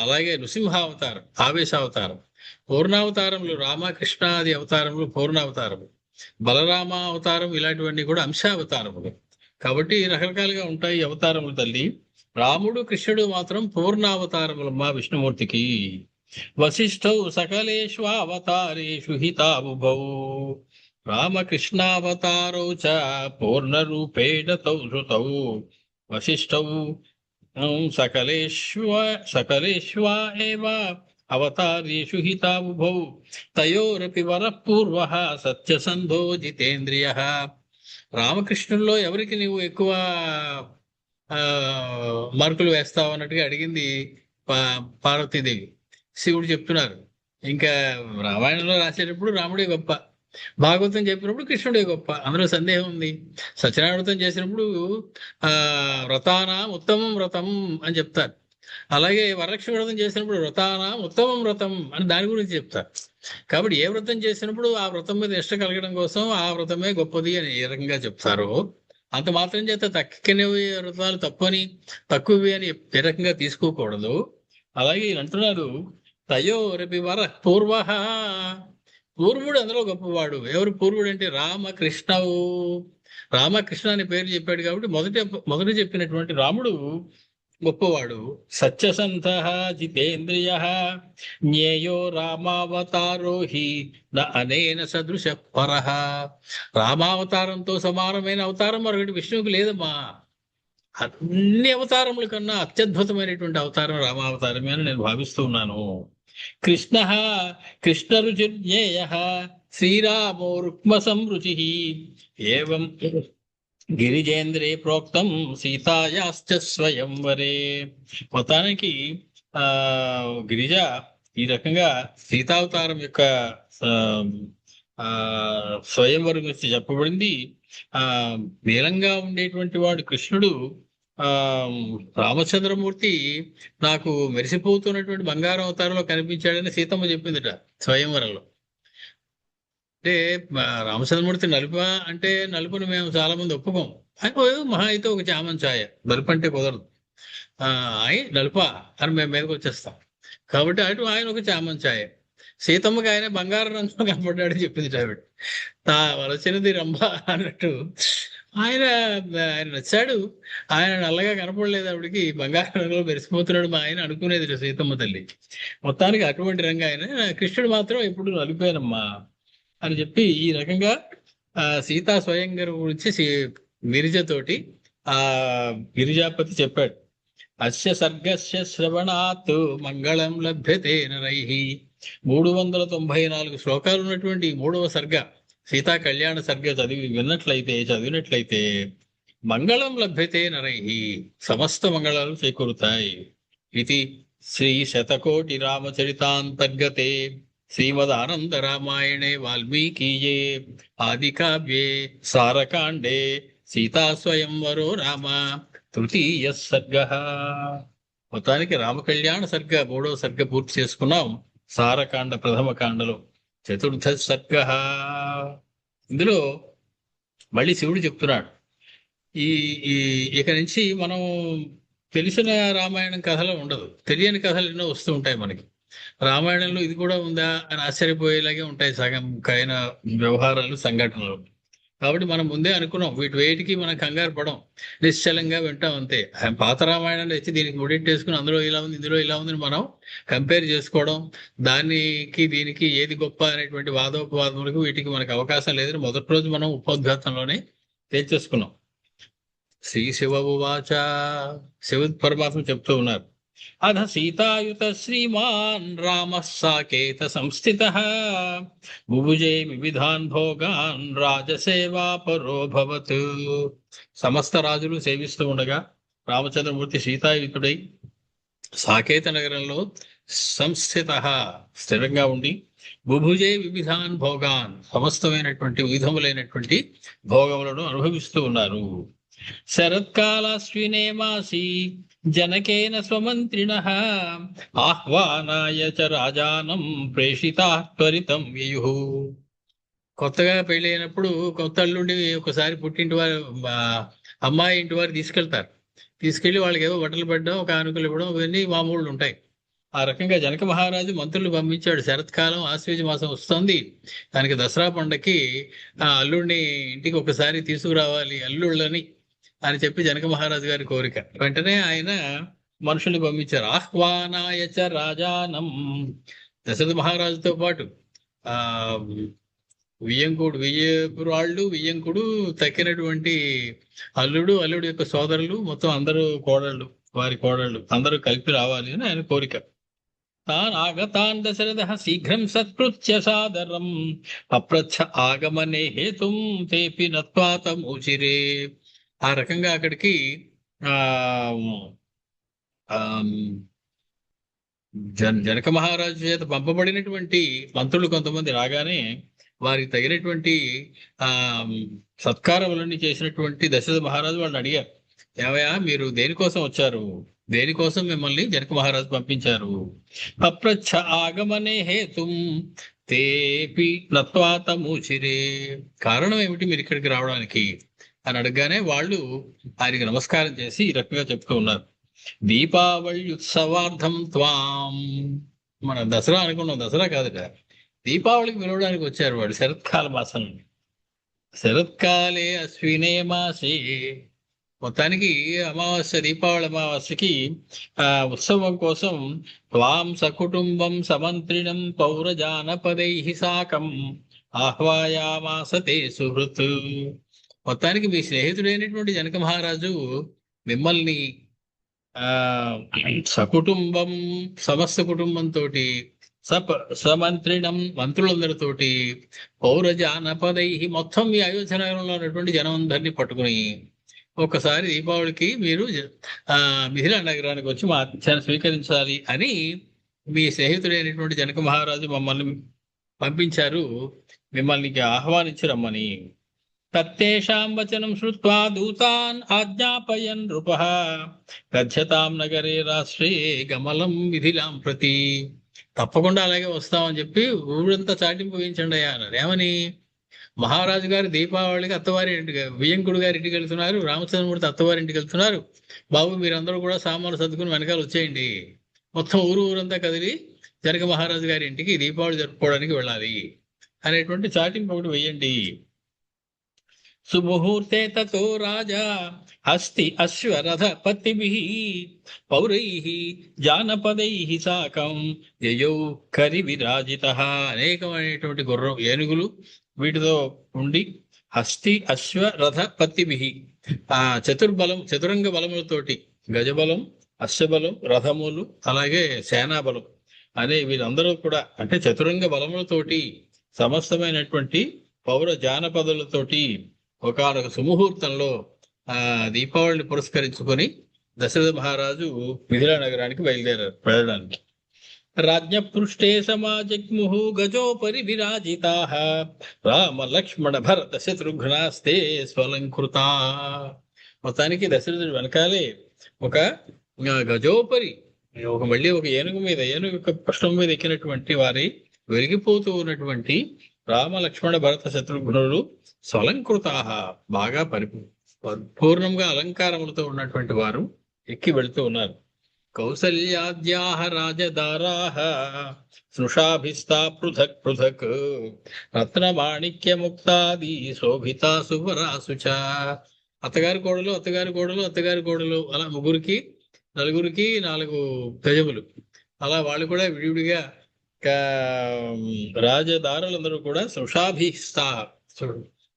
అలాగే నృసింహావతారం ఆవేశావతారం. పూర్ణావతారములు రామకృష్ణాది అవతారములు పూర్ణావతారములు. బలరామ అవతారం ఇలాంటివన్నీ కూడా అంశావతారములు. కాబట్టి రకరకాలుగా ఉంటాయి అవతారములు తల్లి. రాముడు కృష్ణుడు మాత్రం పూర్ణావతారములమ్మా విష్ణుమూర్తికి. వశిష్ఠౌ సకలేష్వతారేషు హితాబుభౌ రామకృష్ణావతారౌ చ పూర్ణరూపేణ తౌ శ్రుతౌ వశిష్ఠౌ సకలేష్వా ఏవ అవతారేషు హితాబుభౌ తయోరపి వరః పూర్వః సత్యసంధో జితేంద్రియః. రామకృష్ణుల్లో ఎవరికి నీవు ఎక్కువ మార్కులు వేస్తావు అన్నట్టుగా అడిగింది పార్వతీదేవి. శివుడు చెప్తున్నారు, ఇంకా రామాయణంలో రాసేటప్పుడు రాముడే గొప్ప, భాగవతం చెప్పినప్పుడు కృష్ణుడే గొప్ప, అందులో సందేహం ఉంది. సత్యనారాయణ చేసినప్పుడు వ్రతానాం ఉత్తమం వ్రతం అని చెప్తారు. అలాగే వరలక్ష్మి వ్రతం చేసినప్పుడు వ్రతానాం ఉత్తమం వ్రతం అని దాని గురించి చెప్తారు. కాబట్టి ఏ వ్రతం చేసినప్పుడు ఆ వ్రతం మీద నిష్ట కలగడం కోసం ఆ వ్రతమే గొప్పది అని ఏ రకంగా చెప్తారో, అంత మాత్రం చేత తక్కినవి వ్రతాలు తప్పని తక్కువవి అని ఏ రకంగా తీసుకోకూడదు. అలాగే అంటున్నారు, తయోరపి వర పూర్వ, పూర్వుడు అందులో గొప్పవాడు. ఎవరు పూర్వుడు అంటే రామకృష్ణవు. రామకృష్ణ అనే పేరు చెప్పాడు కాబట్టి మొదట చెప్పినటువంటి రాముడు గొప్పవాడు. సత్యసంధ జితేంద్రియ జ్ఞేయో రామావతారో హి న అనేన సదృశ పరః. రామావతారంతో సమానమైన అవతారం మరొకటి విష్ణువుకి లేదమ్మా. అన్ని అవతారముల కన్నా అత్యద్భుతమైనటువంటి అవతారం రామావతారమే అని నేను భావిస్తూ ఉన్నాను. కృష్ణ కృష్ణరుచిర్జ్ఞేయ శ్రీరామో రుక్మ సంరుచి ఏవం గిరిజేంద్రే ప్రోక్తం సీతాయాశ్చ స్వయంవరే. మొత్తానికి గిరిజ ఈ రకంగా సీతావతారం యొక్క స్వయంవరం గురించి చెప్పబడింది. నీలంగా ఉండేటువంటి వాడు కృష్ణుడు. రామచంద్రమూర్తి నాకు మెరిసిపోతున్నటువంటి బంగారం అవతారంలో కనిపించాడని సీతమ్మ చెప్పిందిట స్వయంవరంలో. అంటే రామచంద్రమూర్తి నలుప అంటే నలుపుని మేము చాలా మంది ఒప్పుకోం. మహా అయితే ఒక చామంచాయ, నలుపు అంటే కుదరదు. నలుప అని మేము మీదకి వచ్చేస్తాం. కాబట్టి అటు ఆయన ఒక చామంచాయ, సీతమ్మకి ఆయన బంగారం రంగులో కనపడ్డాడని చెప్పింది ఆవిడ. వలసినది రంభ అన్నట్టు ఆయన నచ్చాడు. ఆయన నల్లగా కనపడలేదు, ఆవిడకి బంగారం రంగులో మెరిసిపోతున్నాడు మా ఆయన అనుకునేది సీతమ్మ తల్లి. మొత్తానికి అటువంటి రంగు ఆయన. కృష్ణుడు మాత్రం ఎప్పుడు నలిపోయానమ్మా అని చెప్పి ఈ రకంగా సీతా స్వయంవరం గురించి గిరిజతోటి గిరిజాపతి చెప్పాడు. అస్య సర్గస్య శ్రవణాత్ మంగళం లభ్యతే నరైః. 394 శ్లోకాలు ఉన్నటువంటి 3వ సర్గ సీతా కళ్యాణ సర్గ చదివినట్లయితే మంగళం లభ్యతే నరైః, సమస్త మంగళాలు చేకూరుతాయి. ఇది శ్రీ శతకోటి రామచరితాంతర్గతే శ్రీమదానంద రామాయణే వాల్మీకీయే ఆదికావ్యే సారకాండే సీతా స్వయంవరో రామ తృతీయ సర్గ. మొత్తానికి రామకళ్యాణ సర్గ 3వ సర్గ పూర్తి చేసుకున్నాం. సారకాండ ప్రథమ కాండలో చతుర్థ సర్గ. ఇందులో మళ్ళీ శివుడు చెప్తున్నాడు, ఈ ఇక నుంచి మనం తెలిసిన రామాయణం కథలో ఉండదు, తెలియని కథలు ఎన్నో వస్తూ ఉంటాయి మనకి. రామాయణంలో ఇది కూడా ఉందా అని ఆశ్చర్యపోయేలాగే ఉంటాయి సగం కైన వ్యవహారాలు, సంఘటనలు. కాబట్టి మనం ముందే అనుకున్నాం, వేటికి మనం కంగారు పడం, నిశ్చలంగా వింటాం అంతే. పాత రామాయణాలు వచ్చి దీనికి ముడెట్టేసుకుని అందులో ఇలా ఉంది ఇందులో ఇలా ఉందని మనం కంపేర్ చేసుకోవడం, దానికి దీనికి ఏది గొప్ప అనేటువంటి వాదోపవాదములకు వీటికి మనకు అవకాశం లేదని మొదటి రోజు మనం ఉపోద్ఘాతంలోనే తేల్చేసుకున్నాం. శ్రీ శివ ఉవాచ. శివ పరమాత్మ చెప్తూ ఉన్నారు, అధ సీతాయుత శ్రీమాన్ రామ సాకేత సంస్థితః బుభుజే వివిధాన్ భోగాన్ రాజసేవా పరోభవత్. సమస్త రాజులు సేవిస్తూ ఉండగా రామచంద్రమూర్తి సీతాయుతుడై సాకేత నగరంలో సంస్థితః స్థిరంగా ఉండి, బుభుజే వివిధాన్ భోగాన్ సమస్తమైనటువంటి వివిధములైనటువంటి భోగములను అనుభవిస్తూ ఉన్నారు. శరత్కాలాశ్వినే మాసి జనకేన స్వమంత్రిణః ఆహ్వానాయ చ రాజానం ప్రేషితాః త్వరితం యయుః. కొత్తగా పెళ్ళైనప్పుడు కొత్త అల్లుండి ఒకసారి పుట్టింటి వారు అమ్మాయి ఇంటి వారు తీసుకెళ్తారు. తీసుకెళ్లి వాళ్ళకి ఏవో బట్టలు పెట్టడం, ఒక ఆనుకలు ఇవ్వడం, ఇవన్నీ మామూళ్ళు ఉంటాయి. ఆ రకంగా జనక మహారాజు మంత్రులు పంపించాడు. శరత్కాలం ఆశ్వీజ మాసం వస్తుంది, దానికి దసరా పండగకి ఆ అల్లుడిని ఇంటికి ఒకసారి తీసుకురావాలి అల్లుళ్ళని అని చెప్పి జనక మహారాజు గారి కోరిక. వెంటనే ఆయన మనుషుల్ని పంపించారు. ఆహ్వానాయ చ రాజానం, దశరథ మహారాజుతో పాటు ఆ వియ్యంకుడు తక్కినటువంటి అల్లుడు యొక్క సోదరులు మొత్తం అందరూ వారి కోడళ్ళు అందరూ కలిపి రావాలి అని ఆయన కోరిక. తాన్ ఆగతాన్ దశరథ శీఘ్రం సత్కృత్య సాదరం అప్రచ్ఛ ఆగమనే హేతుం తేపి నత్వాతమూచిరే. ఆ రకంగా అక్కడికి ఆ జనక మహారాజు చేత పంపబడినటువంటి మంత్రులు కొంతమంది రాగానే వారికి తగినటువంటి ఆ సత్కారములన్నీ చేసినటువంటి దశరథ మహారాజు వాళ్ళని అడిగారు, ఏమయ్యా మీరు దేనికోసం వచ్చారు, దేనికోసం మిమ్మల్ని జనక మహారాజు పంపించారు? అప్రచ్ఛ ఆగమనే హేతుం తేపి నత్వాతమూచిరే, కారణం ఏమిటి మీరు ఇక్కడికి రావడానికి అని అడగగానే వాళ్ళు ఆయనకి నమస్కారం చేసి ఈ రకంగా చెప్తూ ఉన్నారు. దీపావళి ఉత్సవార్థం త్వాం, మన దసరా అనుకున్నాం, దసరా కాదుట, దీపావళికి పిలవడానికి వచ్చారు వాళ్ళు శరత్కాల మాసం నుండి. శరత్కాలే అశ్వినే మాసే, మొత్తానికి అమావాస్య దీపావళి అమావాస్యకి ఉత్సవం కోసం త్వాం సకుటుంబం సమంత్రిణం పౌరజానపదై సాకం ఆహ్వాయామాసతే సుహృత్. మొత్తానికి మీ స్నేహితుడైనటువంటి జనక మహారాజు మిమ్మల్ని సకుటుంబం సమస్త కుటుంబంతో సమంత్రిణం మంత్రులందరితోటి పౌరజానపదై మొత్తం మీ అయోధ్య నగరంలో ఉన్నటువంటి జనమందరినీ పట్టుకుని ఒక్కసారి దీపావళికి మీరు మిథిలా నగరానికి వచ్చి మా ఆతిథ్యాన్ని స్వీకరించాలి అని మీ స్నేహితుడైనటువంటి జనక మహారాజు మమ్మల్ని పంపించారు, మిమ్మల్ని ఆహ్వానించి రమ్మని. తత్తేషాం వచనం శ్రుత్వా దూతాన్ ఆజ్ఞాపయన్ నృపః గచ్చతాం నగరే రాష్ట్రే గమలం మిథిలాం ప్రతి. తప్పకుండా అలాగే వస్తామని చెప్పి ఊరంతా చాటింపు వేయించండి అయ్యా అన్నారు. ఏమని? మహారాజు గారు దీపావళికి అత్తవారి ఇంటికి, వియ్యంకుడు గారి ఇంటికి వెళ్తున్నారు, రామచంద్రమూర్తి అత్తవారి ఇంటికి వెళ్తున్నారు, బాబు మీరందరూ కూడా సామాన్లు సర్దుకుని వెనకాల వచ్చేయండి, మొత్తం ఊరంతా కదిలి జనక మహారాజు గారి ఇంటికి దీపావళి జరుపుకోవడానికి వెళ్ళాలి అనేటువంటి చాటింపు ఒకటి వెయ్యండి. సుముహూర్తే తతో రాజా హస్తి అశ్వరథ పత్తిభిః పౌరైః జానపదైః సాకం యయౌ కరి విరాజితః. అనేకమైనటువంటి గుర్రం ఏనుగులు వీటితో ఉండి హస్తి అశ్వ రథ పత్తిభిః చతురంగ బలములతోటి గజబలం, అశ్వబలం, రథములు, అలాగే సేనాబలం అనే వీరందరూ కూడా అంటే చతురంగ బలములతోటి సమస్తమైనటువంటి పౌర జానపదులతోటి ఒకనొక సుముహూర్తంలో దీపావళిని పురస్కరించుకొని దశరథ మహారాజు మిథిలా నగరానికి వెళ్ళడానికి. రాజ్ఞ పృష్ఠే సమాజగ్ముః గజోపరి విరాజితాః రామ లక్ష్మణ భరత శత్రుఘ్నాస్తే స్వలంకృతా. మొత్తానికి దశరథుడు వెనకాలే ఒక గజోపరి మళ్ళీ ఒక ఏనుగు యొక్క పుష్పం మీద ఎక్కినటువంటి వారి వెలిగిపోతూ ఉన్నటువంటి రామ లక్ష్మణ భరత శత్రుఘ్నులు స్వలంకృతాః బాగా పూర్ణంగా అలంకారములతో ఉన్నటువంటి వారు ఎక్కి వెళుతూ ఉన్నారు. కౌసల్యాద్యాః రాజదారాః స్నుషాభిస్తా పృథక్ పృథక్ రత్నమాణిక్యముక్తాది శోభితా సువరాసు చ. అత్తగారి కోడలు అలా ముగ్గురికి నలుగురికి 4 గజములు, అలా వాళ్ళు కూడా విడివిడిగా రాజదారులందరూ కూడా స్నుషాభిస్తా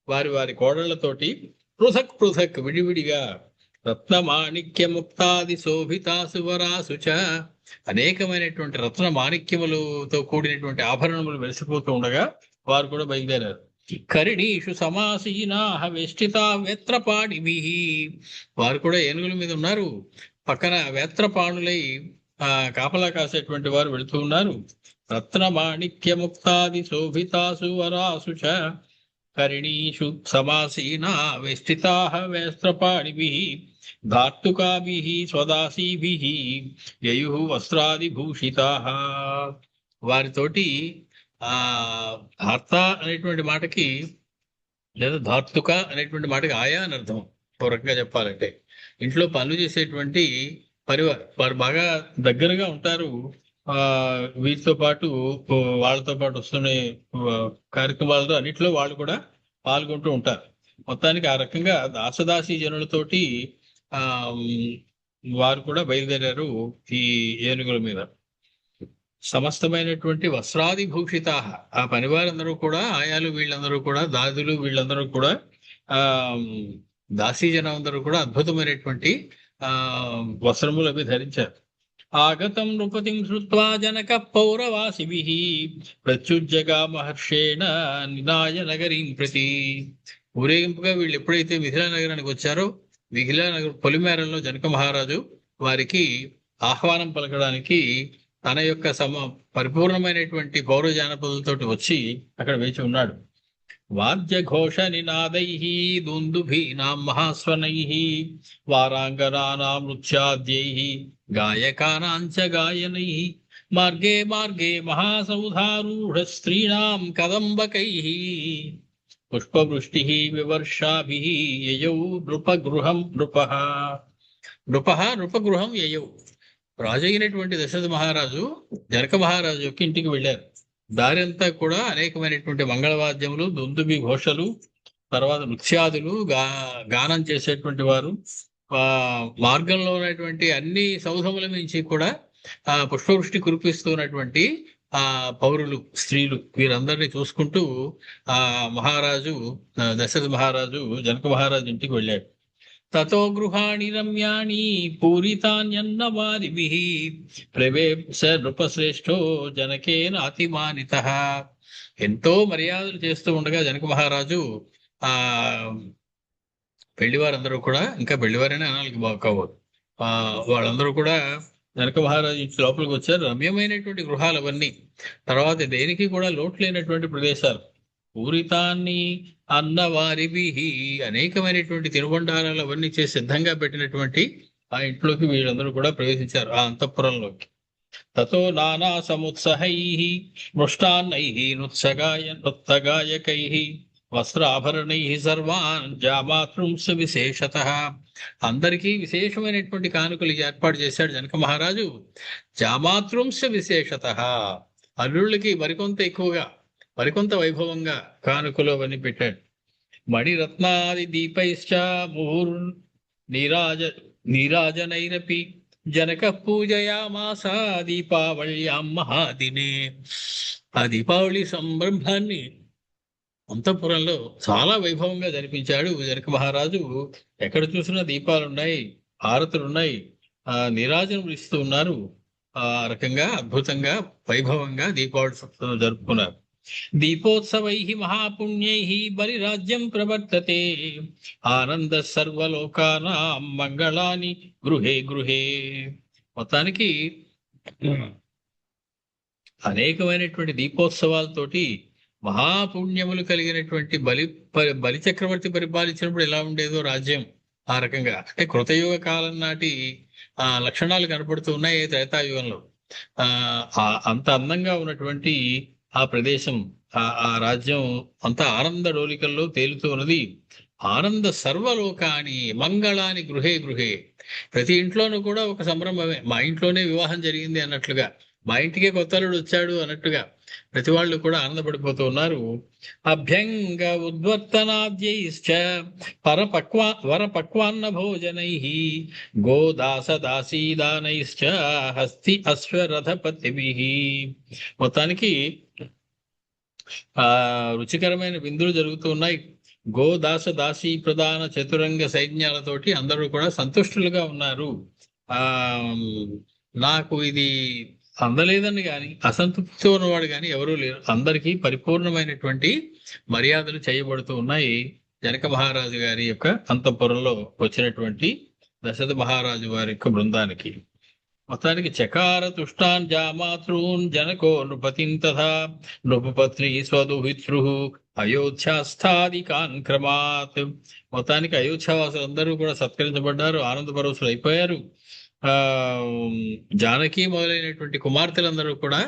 వారి కోడళ్లతోటి పృథక్ విడివిడిగా రత్నమాణిక్యముక్తాది శోభితా సువరాసు చ అనేకమైనటువంటి రత్న మాణిక్యములతో కూడినటువంటి ఆభరణములు వెలిసిపోతూ ఉండగా వారు కూడా బయలుదేరారు. కరిణీషు సమాసీనాః వేష్టితా వేత్రపాణిభిః వారు కూడా ఏనుగుల మీద ఉన్నారు, పక్కన వేత్రపాణులై కాపలా కాసేటువంటి వారు వెళుతూ ఉన్నారు. రత్నమాణిక్యముక్తాది శోభితా సువరాసు చ కరిణీషు సమాసీనా వేష్టితాః వేస్త్రపాణిభిః ధార్తుకాభిః స్వదాసీభిః యయుః వస్త్రాదిభూషితాః. వారితోటి ధార్త అనేటువంటి మాటకి లేదా ధార్తుక అనేటువంటి మాటకి ఆయా అని అర్థం. ఒక రకంగా చెప్పాలంటే ఇంట్లో పనులు చేసేటువంటి పరివారు, వారు బాగా దగ్గరగా ఉంటారు. ఆ వీటితో పాటు వాళ్ళతో పాటు వస్తున్న కార్యక్రమాలతో అన్నిట్లో వాళ్ళు కూడా పాల్గొంటూ ఉంటారు. మొత్తానికి ఆ రకంగా దాసదాసీ జనులతోటి ఆ వారు కూడా బయలుదేరారు ఈ ఏనుగుల మీద. సమస్తమైనటువంటి వస్త్రాది భూషిత, ఆ పనివారందరూ కూడా, ఆయాలు వీళ్ళందరూ కూడా, దాదులు వీళ్ళందరూ కూడా, ఆ దాసీ జనం అందరూ కూడా అద్భుతమైనటువంటి ఆ వస్త్రములు అవి ధరించారు. ఆగతం నృపతిం శ్రుత్వా జనక పౌరవాసిభిః ప్రత్యుజ్జగా మహర్షేణ నినాయ నగరీం ప్రతి. ఊరేగింపుగా వీళ్ళు ఎప్పుడైతే మిథిలా నగరానికి వచ్చారో, మిథిలా నగర పొలిమేరల్లో జనక మహారాజు వారికి ఆహ్వానం పలకడానికి తన యొక్క పరిపూర్ణమైనటువంటి పౌర జానపదులతోటి వచ్చి అక్కడ వేచి ఉన్నాడు. వాద్య ఘోష నినాదై దుందుభీనాం మహాస్వనై వారాంగనానాం నృత్యాద్యై గాయకానాంచ గాయనై మార్గే మార్గే మహాసౌధారూఢ స్త్రీణాం కదంబకై పుష్పవృష్టి వివర్షాభిః యయౌ నృపగృహం నృపగృహం యయౌ. రాజు అయినటువంటి దశరథ మహారాజు జనక మహారాజు యొక్క ఇంటికి వెళ్ళారు. దారి అంతా కూడా అనేకమైనటువంటి మంగళవాద్యములు, దుందుబి ఘోషలు, తర్వాత నృత్యాదులు, గానం చేసేటువంటి వారు, మార్గంలో ఉన్నటువంటి అన్ని సౌధముల నుంచి కూడా పుష్పవృష్టి కురిపిస్తున్నటువంటి పౌరులు, స్త్రీలు వీరందరినీ చూసుకుంటూ మహారాజు దశరథ మహారాజు జనక మహారాజు ఇంటికి వెళ్ళాడు. తతో గృహాణి రమ్యాణి పూరితాన్యన్నవారిభిః ప్రవేశ నృపశ్రేష్ఠో జనకేన అతిమానితః. ఎంతో మర్యాదలు చేస్తూ ఉండగా జనక మహారాజు పెళ్లివారందరూ కూడా, ఇంకా పెళ్లివారైనా అనాలకి బాగోదు, వాళ్ళందరూ కూడా జనక మహారాజు ఇంటి లోపలికి వచ్చారు. రమ్యమైనటువంటి గృహాలు అవన్నీ, తర్వాత దేనికి కూడా లోటు లేనటువంటి ప్రదేశాలు. పూరితాన్ని అన్నవారిభి, అనేకమైనటువంటి తినుబండారాలు అవన్నీ చేసి సిద్ధంగా పెట్టినటువంటి ఆ ఇంట్లోకి వీళ్ళందరూ కూడా ప్రవేశించారు, ఆ అంతఃపురంలోకి. తతో నానా సముత్సహై మృష్టాన్నై నృత్సగాయకై వస్త్రాభరణై సర్వాన్ జామాతృంస విశేషతః. అందరికీ విశేషమైనటువంటి కానుకలు ఏర్పాటు చేశాడు జనక మహారాజు. జామాతృంస విశేషతః, అల్లుళ్ళకి మరికొంత ఎక్కువగా, మరికొంత వైభవంగా కానుకలు అవన్నీ పెట్టాడు. మణిరత్నాది దీపైశ్చ ముహుర్ నీరాజనైరపి జనక పూజయామాస దీపావళ్యాం మహాదినే. ఆ దీపావళి సంరంభాన్ని అంతఃపురంలో చాలా వైభవంగా జరిపించాడు జనక మహారాజు. ఎక్కడ చూసినా దీపాలున్నాయి, హారతులున్నాయి, నీరాజనములు ఇస్తూ ఉన్నారు. ఆ రకంగా అద్భుతంగా వైభవంగా దీపావళి జరుపుకున్నారు. దీపోత్సవై మహాపుణ్యై బలిరాజ్యం ప్రవర్తతే ఆనంద సర్వలోకానాం మంగళాని గృహే గృహే. మొత్తానికి అనేకమైనటువంటి దీపోత్సవాలతోటి మహాపుణ్యములు కలిగినటువంటి బలి చక్రవర్తి పరిపాలించినప్పుడు ఎలా ఉండేదో రాజ్యం, ఆ రకంగా, అంటే కృతయుగ కాలం నాటి లక్షణాలు కనపడుతూ ఉన్నాయి త్రేతాయుగంలో. అంత అందంగా ఉన్నటువంటి ఆ ప్రదేశం, ఆ రాజ్యం అంతా ఆనంద డోలికల్లో తేలుతూ ఉన్నది. ఆనంద సర్వలోకాని మంగళాని గృహే గృహే. ప్రతి ఇంట్లోనూ కూడా ఒక సంభ్రమమే. మా ఇంట్లోనే వివాహం జరిగింది అన్నట్లుగా, మా ఇంటికే కొత్తలుడు వచ్చాడు అన్నట్టుగా ప్రతి వాళ్ళు కూడా ఆనందపడిపోతూ ఉన్నారు. అభ్యంగ ఉద్వర్తనాద్యైశ్చ వరపక్వాన్న భోజనై గోదాస దాసీదానైశ్చ హస్తి అశ్వరథపతిభిః. మొత్తానికి రుచికరమైన విందులు జరుగుతూ ఉన్నాయి. గోదాస దాసీ ప్రధాన చతురంగ సైన్యాలతోటి అందరూ కూడా సంతుష్టులుగా ఉన్నారు. నాకు ఇది అందలేదని కానీ అసంతృప్తితో ఉన్నవాడు కానీ ఎవరూ లేరు. అందరికీ పరిపూర్ణమైనటువంటి మర్యాదలు చేయబడుతూ ఉన్నాయి జనక మహారాజు గారి యొక్క అంతఃపురంలో వచ్చినటువంటి దశరథ మహారాజు వారి యొక్క బృందానికి. మొత్తానికి చకార తుష్టాన్ జామాతృన్ జనకో నృపతిం తథా నృపపత్ని స్వదుహితృ అయోధ్యాస్థాదికాన్ క్రమాత్. మొత్తానికి అయోధ్యావాసులందరూ కూడా సత్కరించబడ్డారు, ఆనందపరవశులు అయిపోయారు. జానకి మొదలైనటువంటి కుమార్తెలందరూ కూడా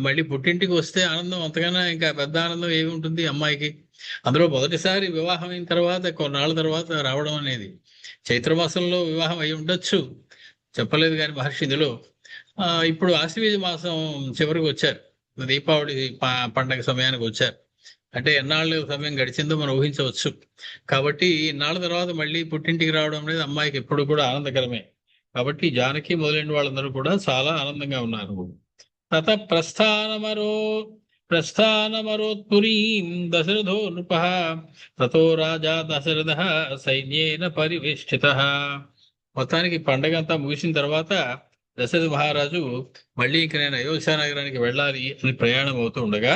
మళ్ళీ పుట్టింటికి వస్తే ఆనందం అంతకన్నా ఇంకా పెద్ద ఆనందం ఏమి ఉంటుంది అమ్మాయికి. అందులో మొదటిసారి వివాహం అయిన తర్వాత కొన్నాళ్ళ తర్వాత రావడం అనేది, చైత్రమాసంలో వివాహం అయి ఉండొచ్చు, చెప్పలేదు కానీ మహర్షి ఇందులో ఇప్పుడు ఆశ్వీజ మాసం చివరికి వచ్చారు. దీపావళి పండగ సమయానికి వచ్చారు. అంటే ఎన్నాళ్ళు సమయం గడిచిందో మనం ఊహించవచ్చు. కాబట్టి ఇన్నాళ్ళ తర్వాత మళ్ళీ పుట్టింటికి రావడం అనేది అమ్మాయికి ఎప్పుడు కూడా ఆనందకరమే. కాబట్టి జానకి మొదలైన వాళ్ళందరూ కూడా చాలా ఆనందంగా ఉన్నారు. తత ప్రస్థానమరోత్పురీం దశరథో నృపః తతో రాజా దశరథ సైన్యేన పరివేష్టితః. మొత్తానికి పండగ అంతా ముగిసిన తర్వాత దశరథ మహారాజు మళ్ళీ ఇంక నేను అయోధ్య నగరానికి వెళ్ళాలి అని ప్రయాణం అవుతూ ఉండగా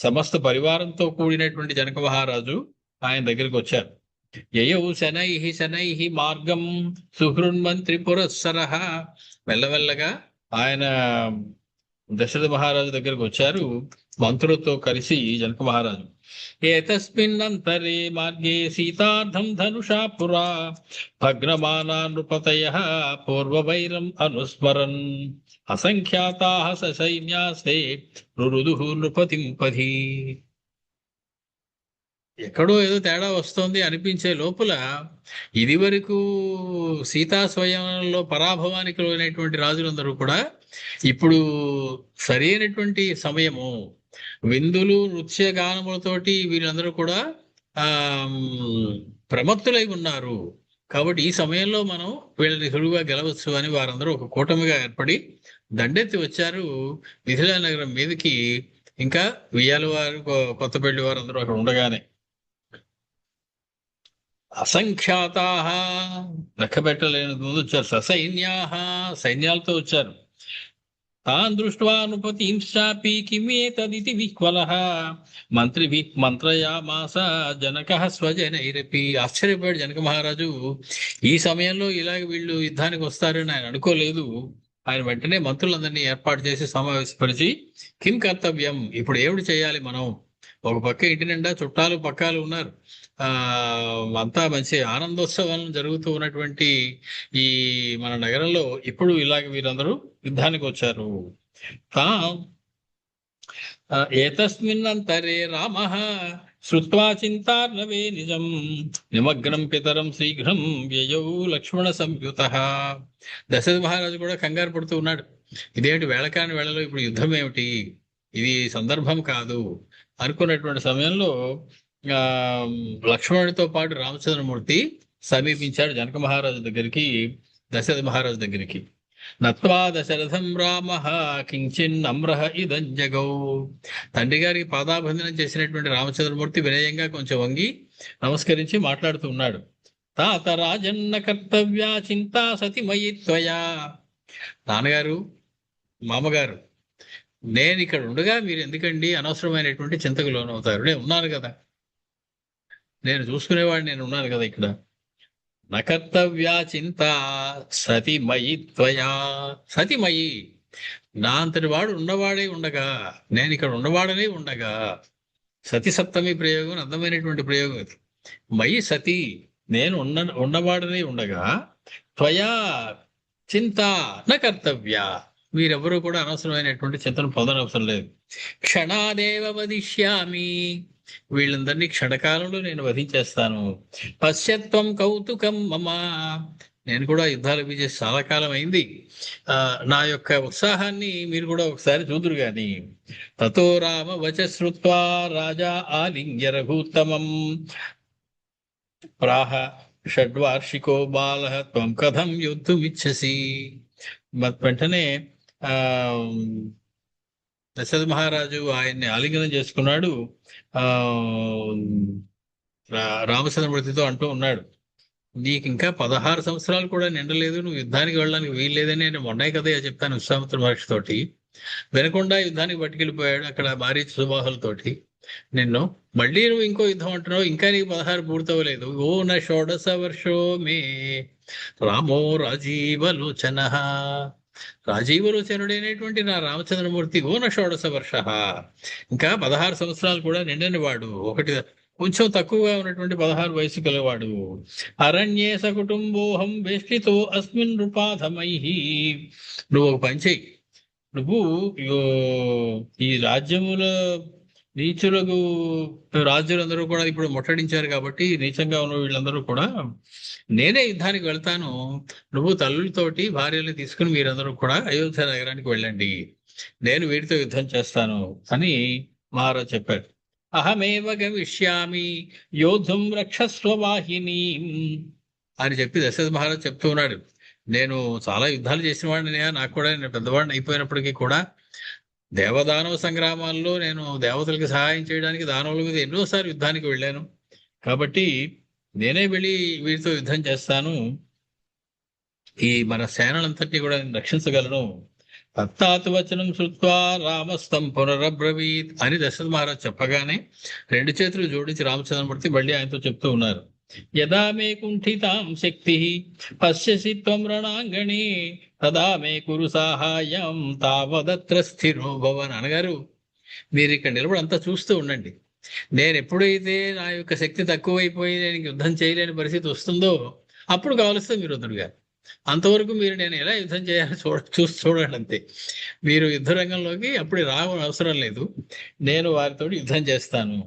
సమస్త పరివారంతో కూడినటువంటి జనక మహారాజు ఆయన దగ్గరికి వచ్చారు. యయౌ శనై మార్గం సుహృన్మంత్రి పురస్సరః. మెల్లమెల్లగా ఆయన దశరథ మహారాజు దగ్గరకు వచ్చారు మంత్రులతో కలిసి జనక మహారాజు. ఏతస్మిన్నంతరే మార్గే సీతార్థం ధనుషా పురా భగ్నమానా నృపతయః పూర్వవైరం అనుస్మరన్ అసంఖ్యాతాః ససైన్యాస్తే రురుదుః నృపతిం పథి. ఎక్కడో ఏదో తేడా వస్తోంది అనిపించే లోపల ఇది వరకు సీతా స్వయంలో పరాభవానికి లోనైనటువంటి రాజులందరూ కూడా ఇప్పుడు సరైనటువంటి సమయము, విందులు నృత్య గానములతోటి వీళ్ళందరూ కూడా ఆ ప్రమత్తులై ఉన్నారు. కాబట్టి ఈ సమయంలో మనం వీళ్ళని సులువుగా గెలవచ్చు అని వారందరూ ఒక కూటమిగా ఏర్పడి దండెత్తి వచ్చారు మిథిలా నగరం మీదకి. ఇంకా వియ్యాల వారు కొత్తపల్లి వారు అందరూ అక్కడ ఉండగానే అసంఖ్యాతాః లెక్క పెట్టలేని ముందు వచ్చారు. ససైన్యాః సైన్యాలతో వచ్చారు. తాన్ దృష్ట్వా నృపతింశ్చాపి కిమేతదితి విహ్వలః మంత్రిభిః మంత్రయామాస జనకః స్వజనైరపి. ఆశ్చర్యపోయాడు జనక మహారాజు. ఈ సమయంలో ఇలాగ వీళ్ళు యుద్ధానికి వస్తారని ఆయన అనుకోలేదు. ఆయన వెంటనే మంత్రులందరినీ ఏర్పాటు చేసి సమావేశపరిచి కిం కర్తవ్యం, ఇప్పుడు ఏమిటి చేయాలి మనం? ఒక పక్క ఇంటి నిండా చుట్టాలు పక్కాలు ఉన్నారు. అంతా మంచి ఆనందోత్సవం జరుగుతూ ఉన్నటువంటి ఈ మన నగరంలో ఇప్పుడు ఇలాగ వీరందరూ యుద్ధానికి వచ్చారు. ఏతస్మిన్నంతరే రామః శ్రుత్వా చింతార్ణవే నిజం నిమగ్నం పితరం శీఘ్రం వ్యయౌ లక్ష్మణ సంయుతః. దశరథ మహారాజు కూడా కంగారు పడుతూ ఉన్నాడు. ఇదేమిటి వేళకాని వేళలో ఇప్పుడు యుద్ధం ఏమిటి, ఇది సందర్భం కాదు అనుకున్నటువంటి సమయంలో లక్ష్మణుడితో పాటు రామచంద్రమూర్తి సమీపించాడు జనక మహారాజు దగ్గరికి, దశరథ మహారాజు దగ్గరికి. నత్వా దశరథం రామః కించిన్ నమ్రః ఇదం జగౌ. తండ్రి గారికి పాదాభివందనం చేసినటువంటి రామచంద్రమూర్తి వినయంగా కొంచెం వంగి నమస్కరించి మాట్లాడుతూ ఉన్నాడు. తాత రాజన్న కర్తవ్య చింతా సతి మయి త్వయా. నాన్నగారు, మామగారు, నేను ఇక్కడ ఉండగా మీరు ఎందుకండి అనవసరమైనటువంటి చింతకు లోనవుతారు? నేను ఉన్నాను కదా, నేను చూసుకునేవాడిని, నేను ఉన్నాను కదా ఇక్కడ. నకర్తవ్యా చింత సతిమయి త్వయా. సతిమయి, నా అంతటి వాడు ఉన్నవాడే ఉండగా, నేను ఇక్కడ ఉన్నవాడనే ఉండగా. సతి సప్తమి ప్రయోగం అందమైనటువంటి ప్రయోగం ఇది. మయి సతి, నేను ఉన్నవాడనే ఉండగా, త్వయా చింత న కర్తవ్య, మీరెవరూ కూడా అనవసరమైనటువంటి చింతను పొందనవసరం లేదు. క్షణాదేవ వదిష్యామి, వీళ్ళందరినీ క్షణకాలంలో నేను వధించేస్తాను. పశ్యత్వం కౌతుకం మమ, నేను కూడా యుద్ధాలు చేసి చాలా కాలం అయింది. నా యొక్క ఉత్సాహాన్ని మీరు కూడా ఒకసారి చూదురు గాని. తతో రామ వచ శ్రుత్వా రాజా ఆలింగ్య రఘూత్తమం ప్రాహ షడ్వార్షికో బాలః త్వం కథం యుద్ధమిచ్చసి. వెంటనే దశరథ మహారాజు ఆయన్ని ఆలింగనం చేసుకున్నాడు. రామచంద్రమూర్తితో అంటూ ఉన్నాడు, నీకు ఇంకా 16 సంవత్సరాలు కూడా నిండలేదు, నువ్వు యుద్ధానికి వెళ్ళడానికి వీల్లేదని నేను మొన్నే కదా చెప్తాను విశ్వామిత్ర మహర్షి తోటి. వినకుండా యుద్ధానికి పట్టుకెళ్ళిపోయాడు అక్కడ భారీ సుబాహులతోటి. నిన్ను మళ్ళీ నువ్వు ఇంకో యుద్ధం అంటున్నావు, ఇంకా నీకు 16 పూర్తవలేదు. ఓ న షోడశ వర్షో మే రామో రాజీవలోచన. రాజీవలోచనుడైనటువంటి నా రామచంద్రమూర్తి ఓన షోడశ వర్ష, ఇంకా 16 సంవత్సరాలు కూడా నిండని వాడు, ఒకటి కొంచెం తక్కువగా ఉన్నటువంటి 16 వయసు గలవాడు. అరణ్యే సకుటుంబోహం వేష్టితో అస్మిన్ నృపాధమై. నువ్వు ఒక పని చెయ్యి, నువ్వు ఈ రాజ్యముల నీచులకు రాజులందరూ కూడా ఇప్పుడు ముట్టడించారు కాబట్టి నీచంగా ఉన్న వీళ్ళందరూ కూడా నేనే యుద్ధానికి వెళ్తాను, నువ్వు తల్లులతోటి భార్యలు తీసుకుని మీరందరూ కూడా అయోధ్య నగరానికి వెళ్ళండి, నేను వీరితో యుద్ధం చేస్తాను అని మహారాజు చెప్పారు. అహమేవ గమిష్యామి యోధుం రక్షస్వ వాహిని అని చెప్పి దశరథ మహారాజు చెప్తూ ఉన్నాడు. నేను చాలా యుద్ధాలు చేసిన వాడిని, నాకు కూడా నేను పెద్దవాడిని అయిపోయినప్పటికీ కూడా దేవదానవ సంగ్రామాల్లో నేను దేవతలకు సహాయం చేయడానికి దానవుల మీద ఎన్నోసార్లు యుద్ధానికి వెళ్ళాను, కాబట్టి నేనే వెళ్ళి వీరితో యుద్ధం చేస్తాను, ఈ మన సేనలంతటినీ కూడా నేను రక్షించగలను. తత్తాత్ వచనం శ్రుత్వా రామస్తం పునరబ్రవీత్ అని దశరథ మహారాజ్ చెప్పగానే 2 చేతులు జోడించి రామచంద్రమూర్తి మళ్ళీ ఆయనతో చెప్తూ ఉన్నారు. యదా మే కుంఠితాం శక్తి పశ్యసి త్వం రణాంగణే తదా మే కురు సాహాయం తావదత్ర స్థిరో భవన్. అనగారు, మీరు ఇక్కడ నిలబడి అంతా చూస్తూ ఉండండి, నేను ఎప్పుడైతే నా యొక్క శక్తి తక్కువైపోయి నేను యుద్ధం చేయలేని పరిస్థితి వస్తుందో అప్పుడు కావలిస్తే మీరు వదురుగా, అంతవరకు మీరు నేను ఎలా యుద్ధం చేయాలో చూడండి అంతే. మీరు యుద్ధ రంగంలోకి అప్పుడు రావడం అవసరం లేదు, నేను వారితో యుద్ధం చేస్తాను.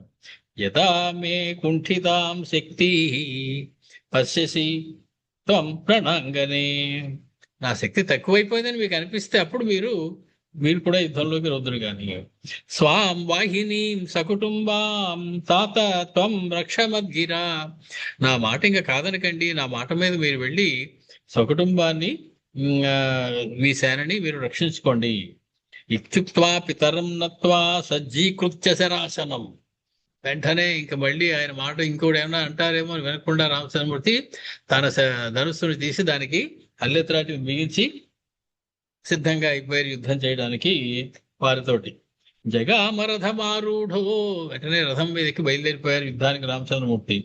యదా మే కుంఠితాం శక్తి పశ్యసి త్వం రణాంగనే, నా శక్తి తక్కువైపోయిందని మీకు అనిపిస్తే అప్పుడు మీరు కూడా యుద్ధంలోకి రొద్దురు కానీ. స్వాం వాహినీం సకుటుంబాం తాత త్వం రక్షమద్గిరా, నా మాట ఇంకా కాదనకండి, నా మాట మీద మీరు వెళ్ళి సకుటుంబాన్ని మీ సేనని మీరు రక్షించుకోండి. ఇత్యుక్త్వా పితరం నత్వా సజ్జీకృత్య శరాసనం. వెంటనే ఇంక మళ్ళీ ఆయన మాట ఇంకోటి ఏమన్నా అంటారేమో అని వినకుండా రామచంద్రమూర్తి తన ధనుస్సును తీసి దానికి అల్లెత్రాటి బిగించి సిద్ధంగా అయిపోయారు యుద్ధం చేయడానికి వారితోటి. జగామరథమారూఢో, వెంటనే రథం మీదకి బయలుదేరిపోయారు యుద్ధానికి రామచంద్రమూర్తి.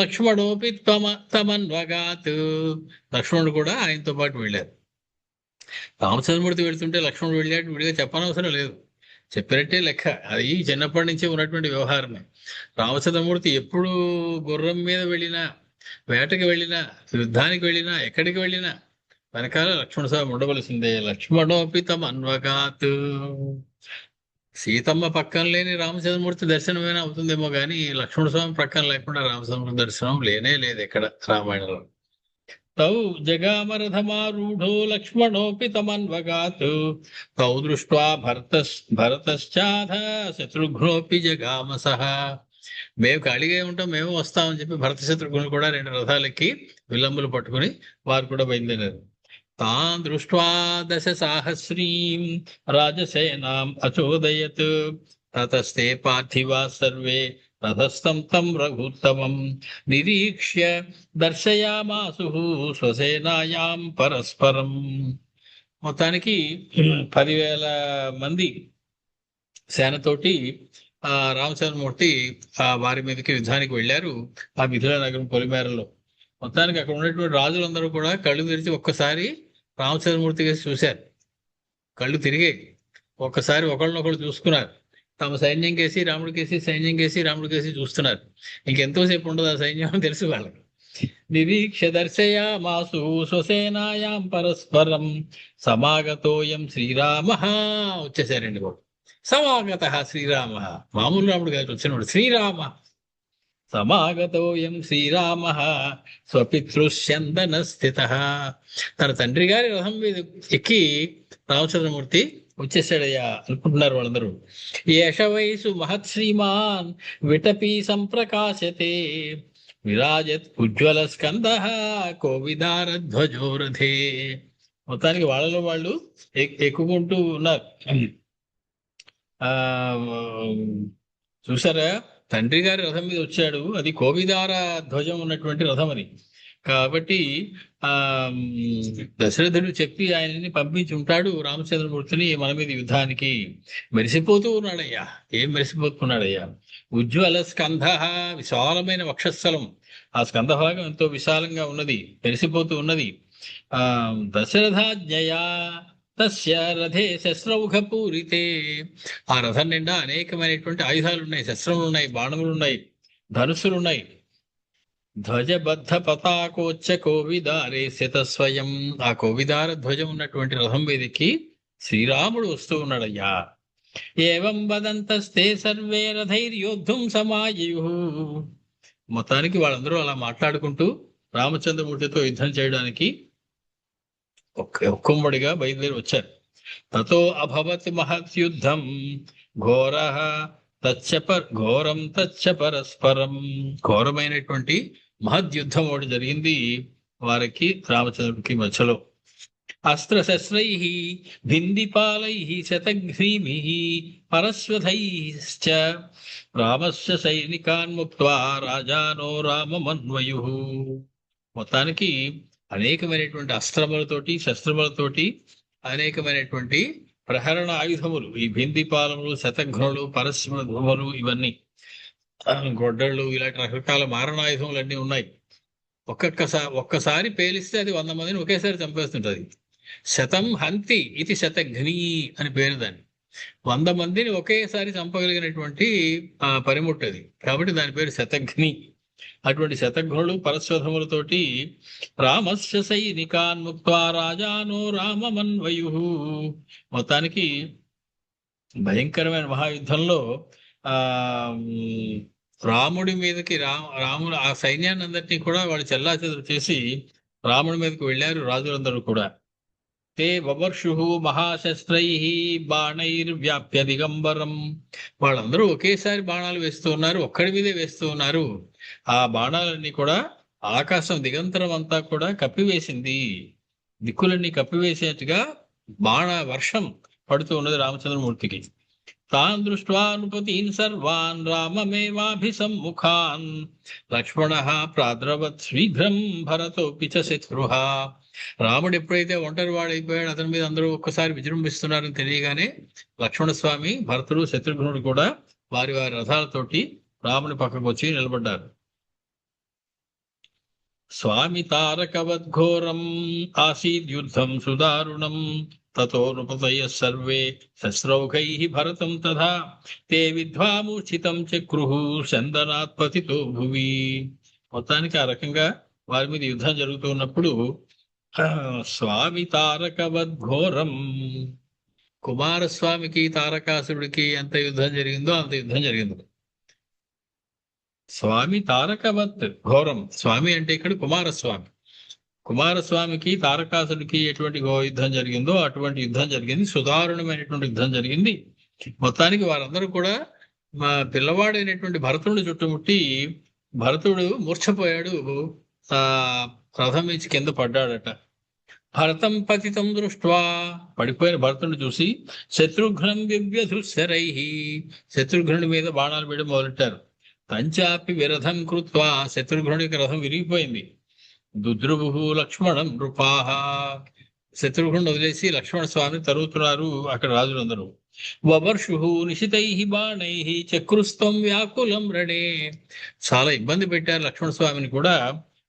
లక్ష్మణోపి తమన్వగాత్, లక్ష్మణుడు కూడా ఆయనతో పాటు వెళ్ళారు. రామచంద్రమూర్తి వెళ్తుంటే లక్ష్మణుడు వెళ్ళాడు, విడిగా చెప్పనవసరం లేదు, చెప్పినట్టే లెక్క. అది చిన్నప్పటి నుంచే ఉన్నటువంటి వ్యవహారమే. రామచంద్రమూర్తి ఎప్పుడు గుర్రం మీద వెళ్ళినా, వేటకి వెళ్ళినా, యుద్ధానికి వెళ్ళినా, ఎక్కడికి వెళ్ళినా వెనకాల లక్ష్మణ స్వామి ఉండవలసిందే. లక్ష్మణోపి తమన్వగాత్. సీతమ్మ పక్కన లేని రామచంద్రమూర్తి దర్శనమైనా అవుతుందేమో కానీ లక్ష్మణ స్వామి పక్కన లేకుండా రామచంద్రమూర్తి దర్శనం లేనే లేదు ఎక్కడ రామాయణంలో. తౌ జగామరథమారూఢో లక్ష్మణోపి తమన్వగాత్ తౌ దృష్ట్వా భరతశ్చాధ శత్రుఘ్నోపి జగామసః. మేము ఖాళీగా ఉంటాం, మేము వస్తామని చెప్పి భరత శత్రుఘ్నులు కూడా 2 రథాలెక్కి విల్లంబులు పట్టుకుని వారు కూడా బయలుదేరారు. తాన్ దృష్ట్వా దశ సాహస్రీం రాజసేనాం అచోదయత్ తతస్తే పార్థివా సర్వే రథస్థం తం రఘుత్తమం నిరీక్ష్య దర్శయామాసు స్వసేనాయాం పరస్పరం. మొత్తానికి 10,000 మంది సేనతోటి రామచంద్రమూర్తి వారి మీదకి యుద్ధానికి వెళ్ళారు ఆ మిథిలా నగరం పొలిమేరలో. మొత్తానికి అక్కడ ఉన్నటువంటి రాజులందరూ కూడా కళ్ళు తెరిచి ఒక్కసారి రామచంద్రమూర్తి గారు చూశారు, కళ్ళు తిరిగాయి, ఒక్కసారి ఒకళ్ళనొకళ్ళు చూసుకున్నారు, తమ సైన్యం కేసి రాముడి కేసి, సైన్యం కేసి రాముడి కేసి చూస్తున్నారు. ఇంకెంతోసేపు ఉండదు ఆ సైన్యం తెలుసు వాళ్ళకి. నిరీక్ష దర్శయామాసు స్వసేనాయాం పరస్పరం సమాగతోయం శ్రీరామ. వచ్చేసారండి బాబు, సమాగత శ్రీరామ, మామూలు రాముడు గారు వచ్చినప్పుడు శ్రీరామ. సమాగతోయం శ్రీరామ స్వపితృశ్చందన స్థిత. తన తండ్రి గారి రథం మీద ఎక్కి రామచంద్రమూర్తి వచ్చేసాడయ్యా అనుకుంటున్నారు వాళ్ళందరూ. ఏష వయసు మహత్ శ్రీమాన్ విటపీ సంప్రకాశతే విరాజత్ ఉజ్వల స్కంద కోవిదార ధ్వజోరథే. మొత్తానికి వాళ్ళలో వాళ్ళు ఎక్కుకుంటూ ఉన్నారు. చూసారా, తండ్రి గారి రథం మీద వచ్చాడు, అది కోవిదార ధ్వజం ఉన్నటువంటి రథం అని. కాబట్టి దశరథుడు చెప్పి ఆయనని పంపించి ఉంటాడు రామచంద్రమూర్తిని మన మీద యుద్ధానికి. మెరిసిపోతూ ఉన్నాడయ్యా, ఏం మెరిసిపోతున్నాడయ్యా. ఉజ్వల స్కంధ, విశాలమైన వక్షస్థలం, ఆ స్కంధ భాగం ఎంతో విశాలంగా ఉన్నది, మెరిసిపోతూ ఉన్నది. దశరథాజ్ఞయా తస్య రథే శస్త్రౌఘ పూరితే, ఆ రథం నిండా అనేకమైనటువంటి ఆయుధాలు ఉన్నాయి, శస్త్రములు ఉన్నాయి, బాణములు ఉన్నాయి, ధనుసులు ఉన్నాయి. ధ్వజబద్ధ పతాకోచ్చ కోవిదారే శత స్వయం, ఆ కోవిదార ధ్వజం ఉన్నటువంటి రథం మీదకి శ్రీరాముడు వస్తూ ఉన్నాడయ్యా. ఏవం వదంతస్తే సర్వే రథైర్యోద్ధుం సమాయయుః. మొత్తానికి వాళ్ళందరూ అలా మాట్లాడుకుంటూ రామచంద్రమూర్తితో యుద్ధం చేయడానికి ఒక్కొమ్మడిగా బయలుదేరి వచ్చారు. తతో అభవత్ మహత్యుద్ధం ఘోరః ఘోరం తచ్చ పరస్పరం. ఘోరమైనటువంటి మహద్యుద్ధం ఒకటి జరిగింది వారికి రామచంద్రుడికి మధ్యలో. అస్త్రశస్త్రైః భిందిపాలైః శతఘ్నీభిః పరస్వధైశ్చ రామస్య సైనికాన్ ముక్త్వా రాజానో రామమన్వయుః. మొత్తానికి అనేకమైనటువంటి అస్త్రములతోటి శస్త్రములతోటి అనేకమైనటువంటి ప్రహరణ ఆయుధములు, ఈ భిందిపాలములు, శతఘ్నులు, పరస్మధములు, ఇవన్నీ గొడ్డళ్ళు, ఇలాంటి రకరకాల మారణాయుధములన్నీ ఉన్నాయి. ఒక్కసారి పేలిస్తే అది 100 మందిని ఒకేసారి చంపేస్తుంటది. శతం హంతి ఇది శతఘ్ని అని పేరు దాన్ని. 100 మందిని ఒకేసారి చంపగలిగినటువంటి పనిముట్టది, కాబట్టి దాని పేరు శతఘ్ని. అటువంటి శతఘ్నులు పరస్వధములతోటి రామస్య సైనికాన్ ముక్త్వా రాజానో రామమన్వయుః. మొత్తానికి భయంకరమైన మహాయుద్ధంలో ఆ రాముడి మీదకి రాముడు ఆ సైన్యాన్ని అందరినీ కూడా వాళ్ళు చెల్లాచెదరు చేసి రాముడి మీదకి వెళ్ళారు రాజులందరూ కూడా. తే వవర్షుః మహాశస్త్రైః బాణైర్వ్యాప్య దిగంబరం. వాళ్ళందరూ ఒకేసారి బాణాలు వేస్తూ ఉన్నారు, ఒక్కడి మీదే వేస్తూ ఉన్నారు. ఆ బాణాలన్నీ కూడా ఆకాశం దిగంతరం అంతా కూడా కప్పివేసింది, దిక్కులన్నీ కప్పివేసేట్టుగా బాణ వర్షం పడుతూ ఉన్నది రామచంద్రమూర్తికి. తాన్ దృష్ట్వా నృపతీన్ సర్వాన్ రామమేవాభిసమ్ముఖాన్ లక్ష్మణః ప్రాద్రవత్ శీఘ్రం భరతోపి చ శత్రుః. రాముడు ఎప్పుడైతే ఒంటరి వాడైపోయాడు, అతని మీద అందరూ ఒక్కసారి విజృంభిస్తున్నారని తెలియగానే లక్ష్మణస్వామి, భరతుడు, శత్రుఘ్నుడు కూడా వారి వారి రథాలతోటి రాముని పక్కకు వచ్చి నిలబడ్డారు. స్వామి తారకవద్ఘోరం ఆసీద్యుద్ధం సుదారుణం తతో నృపతయః సర్వే శస్త్రౌఘైః భరతం తథా తే విద్వామూర్ఛితం చక్రుః చందనాత్ పతితో భువి. మొత్తానికి ఆ రకంగా వారి మీద యుద్ధం జరుగుతున్నప్పుడు స్వామి తారకవద్ఘోరం, కుమారస్వామికి తారకాసురుడికి ఎంత యుద్ధం జరిగిందో అంత యుద్ధం జరిగింది. స్వామి తారకవత్ ఘోరం, స్వామి అంటే ఇక్కడ కుమారస్వామి. కుమారస్వామికి తారకాసుడికి ఎటువంటి యుద్ధం జరిగిందో అటువంటి యుద్ధం జరిగింది, సుదారుణమైనటువంటి యుద్ధం జరిగింది. మొత్తానికి వారందరూ కూడా మా పిల్లవాడైనటువంటి భరతుడిని చుట్టుముట్టి, భరతుడు మూర్ఛపోయాడు, రథం నుంచి కింద పడ్డాడట. భరతం పతితం దృష్ట్వా, పడిపోయిన భరతుడిని చూసి శత్రుఘ్నం వ్యవ్యధుశరైః, శత్రుఘ్నుడి మీద బాణాలు వేయడం మొదలెట్టారు. తంచాపి విరథం కృత్వా, శత్రుఘ్నుడికి రథం విరిగిపోయింది. దుద్రుభుః లక్ష్మణం నృపాః, శత్రుఘ్నుడిని వదిలేసి లక్ష్మణ స్వామిని తరుగుతున్నారు అక్కడ రాజులందరూ. వవర్షుః నిశితైః బాణైః చక్రుస్త్వం వ్యాకులం రణే, చాలా ఇబ్బంది పెట్టారు లక్ష్మణ స్వామిని కూడా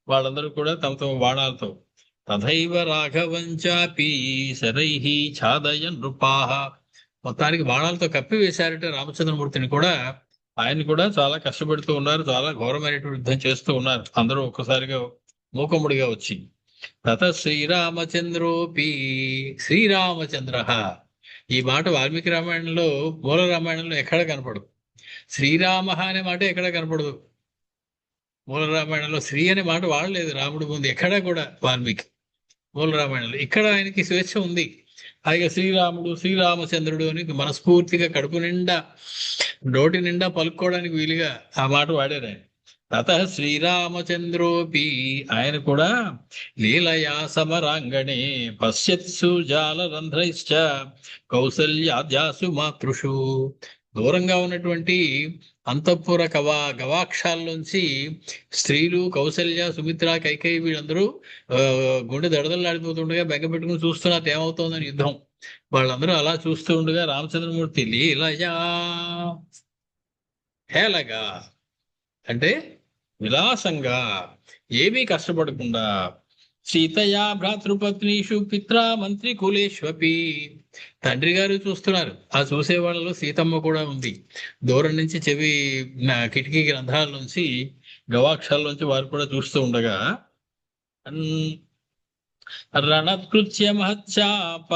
వాళ్ళందరూ కూడా తమ తమ బాణాలతో. తథైవ రాఘవంచాపి శరైః ఛాదయన్ నృపాః, మొత్తానికి బాణాలతో కప్పివేశారట రామచంద్రమూర్తిని కూడా. ఆయన్ని కూడా చాలా కష్టపెడుతూ ఉన్నారు, చాలా ఘోరమైనటువంటి యుద్ధం చేస్తూ ఉన్నారు అందరూ ఒక్కసారిగా మూకముడిగా వచ్చి. తత శ్రీరామచంద్రోపి, శ్రీరామచంద్ర, ఈ మాట వాల్మీకి రామాయణంలో, మూల రామాయణంలో ఎక్కడ కనపడదు. శ్రీరామ అనే మాట ఎక్కడ కనపడదు. మూల రామాయణంలో శ్రీ అనే మాట వాడలేదు రాముడి ముందు ఎక్కడా కూడా వాల్మీకి మూల రామాయణంలో. ఇక్కడ ఆయనకి స్వేచ్ఛ ఉంది, అలాగే శ్రీరాముడు, శ్రీరామచంద్రుడు అని మనస్ఫూర్తిగా కడుపు నిండా నోటి నిండా పలుకోవడానికి వీలుగా ఆ మాట వాడారు ఆయన. తతః శ్రీరామచంద్రోపి, ఆయన కూడా లీలయా సమరాంగణే పశ్యత్సు జాలరంధ్రైశ్చ కౌసల్యాద్యాసు మాతృషు, దూరంగా ఉన్నటువంటి అంతఃపుర గవాక్షాల్లోంచి స్త్రీలు కౌసల్య, సుమిత్ర, కైకేయి వీళ్ళందరూ గుండె దడదలాడిపోతుండగా బెంగ పెట్టుకుని చూస్తున్నారు ఏమవుతోందని యుద్ధం. వాళ్ళందరూ అలా చూస్తూ ఉండగా రామచంద్రమూర్తి లీలయా, హేళగా అంటే విలాసంగా, ఏమీ కష్టపడకుండా, సీతయా భ్రాతృపత్నీషు పిత్రా మంత్రి కులేష్వపి, తండ్రి గారు చూస్తున్నారు, ఆ చూసే వాళ్ళలో సీతమ్మ కూడా ఉంది. దూరం నుంచి చెవి కిటికీ గ్రంథాల నుంచి గవాక్షాల్లోంచి వారు కూడా చూస్తూ ఉండగా, రణత్కృత్య మహచ్చాప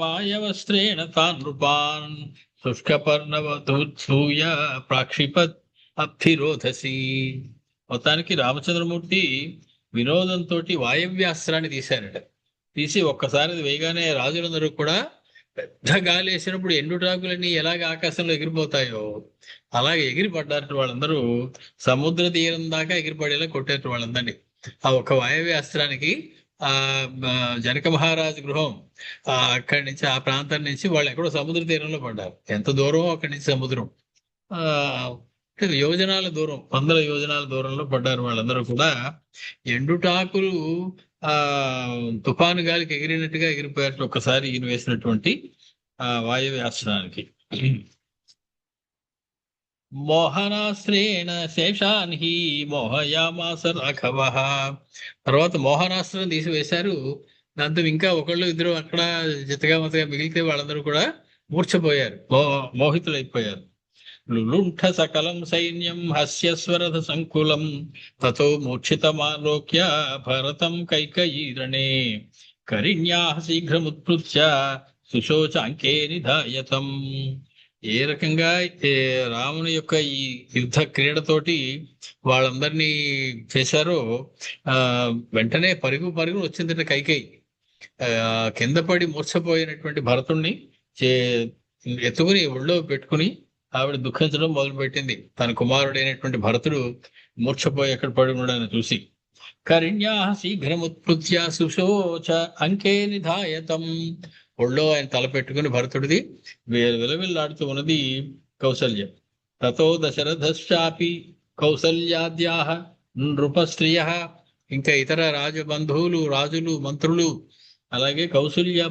వాయవస్త్రేణ తాన్ నృపాన్ శుష్కపర్ణవధూయ ప్రాక్షిపత్ అభిరోధసి. మొత్తానికి రామచంద్రమూర్తి వినోదంతో వాయవ్యాస్త్రాన్ని తీశారట. తీసి ఒక్కసారి అది వేయగానే రాజులందరూ కూడా పెద్ద గాలి వేసినప్పుడు ఎండుటాకులన్నీ ఎలాగ ఆకాశంలో ఎగిరిపోతాయో అలాగే ఎగిరిపడ్డారు వాళ్ళందరూ. సముద్ర తీరం దాకా ఎగిరిపడేలా కొట్టారు వాళ్ళందరినీ. ఆ ఒక్క వాయవ్యాస్త్రానికి ఆ జనక మహారాజు గృహం అక్కడి నుంచి ఆ ప్రాంతం నుంచి వాళ్ళు ఎక్కడో సముద్ర తీరంలో పడ్డారు. ఎంత దూరం అక్కడి నుంచి సముద్రం, ఆ యోజనాల దూరం, 100 యోజనాల దూరంలో పడ్డారు వాళ్ళందరూ కూడా. ఎండుటాకులు ఆ తుఫాను గాలికి ఎగిరినట్టుగా ఎగిరిపోయారు ఒక్కసారి ఈయన వేసినటువంటి వాయువ్యాస్త్రానికి. మోహనాస్త్రేణ శేషాన్ హి మోహయామాస రాఘవ. తర్వాత మోహనాస్త్రం తీసివేశారు. దాంతో ఇంకా ఒకళ్ళు ఇద్దరు అక్కడ జతగా మతగా మిగిలితే వాళ్ళందరూ కూడా మూర్ఛపోయారు, మోహితులైపోయారు. లులుంఠ సకలం సైన్యం హస్యస్వరథ సంకులం తతో మూర్ఛితమాలోక్య భరతం కైకయీరణే కరిణ్యా శీఘ్రముత్పృత్య సుశోచాంకే నిధాయతం. ఏ రకంగా రాముని యొక్క ఈ యుద్ధ క్రీడతోటి వాళ్ళందరినీ చేశారో వెంటనే పరుగు వచ్చిందట కైకేయి. కింద పడి మూర్ఛపోయినటువంటి భరతుణ్ణి ఎత్తుకుని ఒళ్ళో పెట్టుకుని ఆవిడ దుఃఖించడం మొదలుపెట్టింది. తన కుమారుడైనటువంటి భరతుడు మూర్ఛపోయి ఎక్కడ పడి ఉండని చూసి. కరిణ్యా శీఘ్రముత్పృత్య సుశోచ అంకే నిధాయతం. ఒళ్ళో ఆయన తల పెట్టుకుని భరతుడిది విలవిల్లాడుతూ ఉన్నది కౌసల్య. తతో దశరథశ్చాపి కౌసల్యాద్యాః నృపస్త్రియ, ఇంకా ఇతర రాజబంధువులు, రాజులు, మంత్రులు, అలాగే కౌసల్య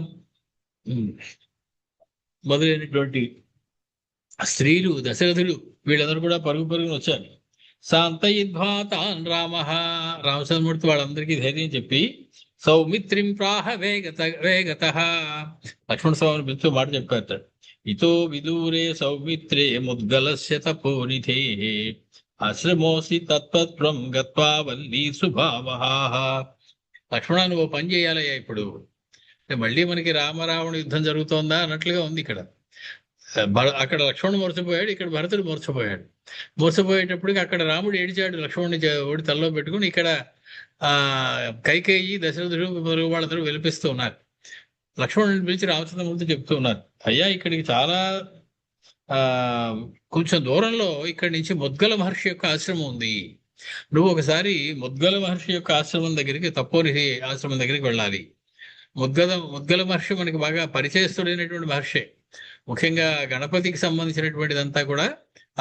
మొదలైనటువంటి స్త్రీలు, దశరథులు వీళ్ళందరూ కూడా పరుగున వచ్చారు. శాంతయిద్వాతాన్ రామ, రామచంద్రమూర్తి వాళ్ళందరికీ ధైర్యం చెప్పి సౌమిత్రిం ప్రాహ వేగత, లక్ష్మణ స్వామిని పిలుస్తూ మాట చెప్పారు. ఇతో విదూరే సౌమిత్రే ముద్గలస్య తపోనిధే ఆశ్రమోసి తత్పత్రం గత్వా వల్లీ సుభావః. లక్ష్మణ నువ్వు పని చేయాలయ్యా. ఇప్పుడు మళ్ళీ మనకి రామరావణ యుద్ధం జరుగుతోందా అన్నట్లుగా ఉంది ఇక్కడ. అక్కడ లక్ష్మణుడు మూర్చపోయాడు, ఇక్కడ భరతుడు మూర్చపోయాడు. మూర్చపోయేటప్పటికి అక్కడ రాముడు ఏడిచాడు, లక్ష్మణుని ఓడి తలలో పెట్టుకుని. ఇక్కడ కైకేయి, దశరథుడు వాళ్ళందరూ విలిపిస్తూ ఉన్నారు. లక్ష్మణుడిని పిలిచి రామచంద్రమూర్తి చెప్తూ ఉన్నారు, అయ్యా ఇక్కడికి చాలా కొంచెం దూరంలో ఇక్కడి నుంచి ముద్గల మహర్షి యొక్క ఆశ్రమం ఉంది. నువ్వు ఒకసారి ముద్గల మహర్షి యొక్క ఆశ్రమం దగ్గరికి, తపోనిధి ఆశ్రమం దగ్గరికి వెళ్ళాలి. ముద్గల మహర్షి మనకి బాగా పరిచయస్తుడైనటువంటి మహర్షి. ముఖ్యంగా గణపతికి సంబంధించినటువంటిదంతా కూడా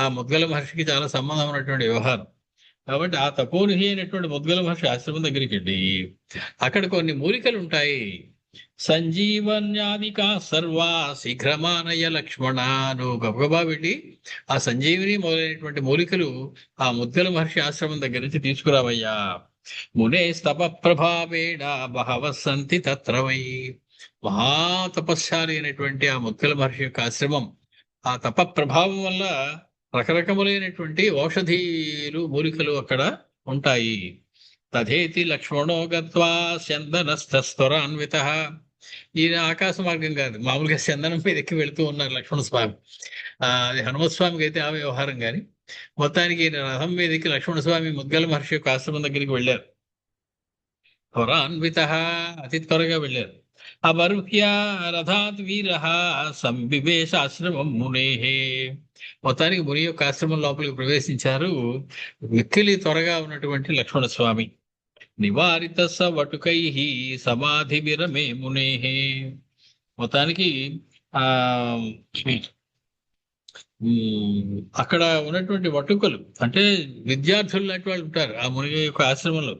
ఆ ముద్గల మహర్షికి చాలా సంబంధం ఉన్నటువంటి వ్యవహారం. కాబట్టి ఆ తపోనిధి అయినటువంటి ముద్గల మహర్షి ఆశ్రమం దగ్గరికి వెళ్ళి అక్కడ కొన్ని మూలికలు ఉంటాయి. సంజీవన్యాదికా సర్వా శీఘ్రమానయ లక్ష్మణ. నువ్వు గబగబా వెళ్ళి ఆ సంజీవిని మొదలైనటువంటి మూలికలు ఆ ముద్గల మహర్షి ఆశ్రమం దగ్గర నుంచి తీసుకురావయ్యా. మునే స్తప ప్రభావేణ బహవ సంతి తత్రవై. మహాతపస్శాలి అయినటువంటి ఆ ముద్గల మహర్షి యొక్క ఆశ్రమం, ఆ తప ప్రభావం వల్ల రకరకములైనటువంటి ఔషధీలు, మూలికలు అక్కడ ఉంటాయి. తథేతి లక్ష్మణో గత్వా చందనస్తస్వరాన్విత. ఈయన ఆకాశ మార్గం కాదు, మామూలుగా చందనం మీద ఎక్కి వెళుతూ ఉన్నారు లక్ష్మణ స్వామి. అది హనుమస్వామికి అయితే ఆ వ్యవహారం కానీ, మొత్తానికి ఈయన రథం మీదకి లక్ష్మణ స్వామి ముద్గల మహర్షి యొక్క ఆశ్రమం దగ్గరికి వెళ్ళారు. త్వరాన్విత, అతి త్వరగా వెళ్ళారు. అబర్హ్య రథాత్ వీర సంవివేశ ఆశ్రమం మునేహే. మొత్తానికి ముని యొక్క ఆశ్రమం లోపలికి ప్రవేశించారు మిక్కిలి త్వరగా ఉన్నటువంటి లక్ష్మణ స్వామి. నివారిత స వటుకై సమాధి విరమే మునేహే. మొత్తానికి అక్కడ ఉన్నటువంటి వటుకలు అంటే విద్యార్థులు లాంటి వాళ్ళు ఉంటారు ఆ ముని యొక్క ఆశ్రమంలో.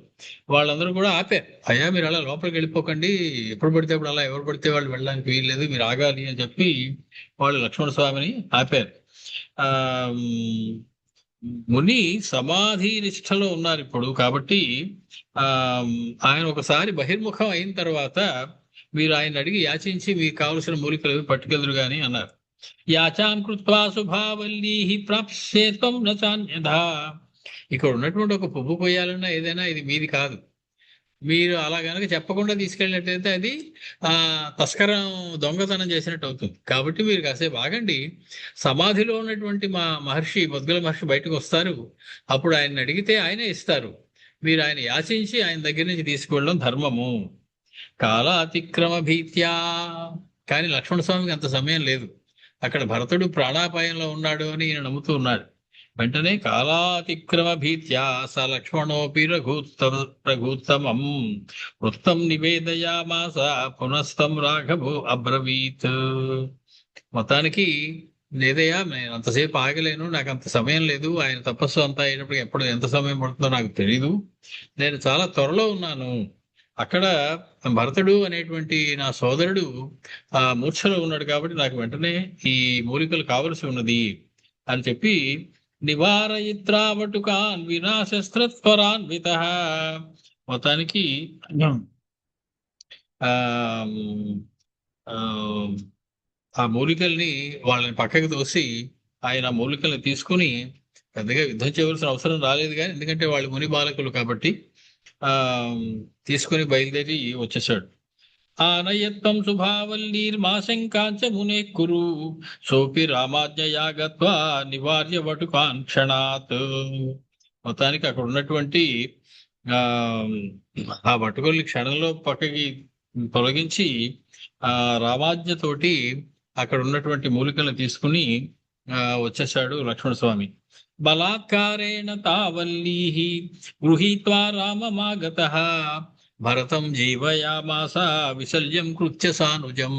వాళ్ళందరూ కూడా ఆపారు, అయ్యా మీరు అలా లోపలికి వెళ్ళిపోకండి, ఎప్పుడు పడితే అప్పుడు అలా ఎవరు పడితే వాళ్ళు వెళ్ళడానికి వీల్లేదు, మీరు ఆగాలి అని చెప్పి వాళ్ళు లక్ష్మణ స్వామిని ఆపారు. ముని సమాధి నిష్ఠలో ఉన్నారు ఇప్పుడు. కాబట్టి ఆయన ఒకసారి బహిర్ముఖం అయిన తర్వాత మీరు ఆయన అడిగి యాచించి మీకు కావలసిన మూలికలు పట్టుకెళ్ళరు గాని అన్నారు. యాచాం కృత్వా శుభావల్లీ ప్రాప్స్యేత్వం న చాన్యథా. ఇక్కడ ఉన్నటువంటి ఒక పువ్వు కొయ్యాలన్నా ఏదైనా ఇది మీది కాదు. మీరు అలా గనక చెప్పకుండా తీసుకెళ్ళినట్టయితే అది ఆ తస్కరం దొంగతనం చేసినట్టు అవుతుంది. కాబట్టి మీరు కాసేపు ఆగండి. సమాధిలో ఉన్నటువంటి మా మహర్షి ముద్గల మహర్షి బయటకు వస్తారు. అప్పుడు ఆయన్ని అడిగితే ఆయనే ఇస్తారు. మీరు ఆయన యాచించి ఆయన దగ్గర నుంచి తీసుకువెళ్ళడం ధర్మము. కాలాతిక్రమ భీత్యా. కానీ లక్ష్మణ స్వామికి అంత సమయం లేదు. అక్కడ భరతుడు ప్రాణాపాయంలో ఉన్నాడు అని ఈయన నమ్ముతూ ఉన్నాడు. వెంటనే కాలాతిక్రమ భీత్యా స లక్ష్మణోపి రఘూత్తమం వృత్తం నివేదయామాస పునస్తం రాఘవో అబ్రవీత్. మొత్తానికి లేదయ్యా, నేను అంతసేపు ఆగలేను, నాకు అంత సమయం లేదు, ఆయన తపస్సు అంతా అయినప్పుడు ఎప్పుడు ఎంత సమయం పడుతుందో నాకు తెలీదు, నేను చాలా త్వరలో ఉన్నాను. అక్కడ భరతుడు అనేటువంటి నా సోదరుడు ఆ మూర్ఛలో ఉన్నాడు కాబట్టి నాకు వెంటనే ఈ మూలికలు కావలసి ఉన్నది అని చెప్పి నివారయిత్రావటుకాన్ వినాశస్త్రత్వరాన్విత. మొత్తానికి ఆ ఆ, ఆ మూలికల్ని వాళ్ళని పక్కకి తోసి ఆయన ఆ మూలికల్ని తీసుకుని పెద్దగా యుద్ధం చేయవలసిన అవసరం రాలేదు, కానీ ఎందుకంటే వాళ్ళు ముని బాలకులు కాబట్టి ఆ తీసుకుని బయలుదేరి వచ్చేసాడు. ఆనయత్వం శుభావల్లీర్మాశంకాంచ మునే కురు సోపి రామాజ్ఞయా గత్వా నివార్య వటుకాన్ క్షణాత్. మొత్తానికి అక్కడ ఉన్నటువంటి ఆ ఆ వటుకుల్ని క్షణంలో పక్కకి తొలగించి ఆ రామాజ్ఞతోటి అక్కడ ఉన్నటువంటి మూలికలను తీసుకుని వచ్చేసాడు లక్ష్మణ స్వామి. బలాత్కారేణ తావల్లీ గృహీత్వా రామమాగతః భరతం జీవయామాస విశల్యం కృత్య సానుజం.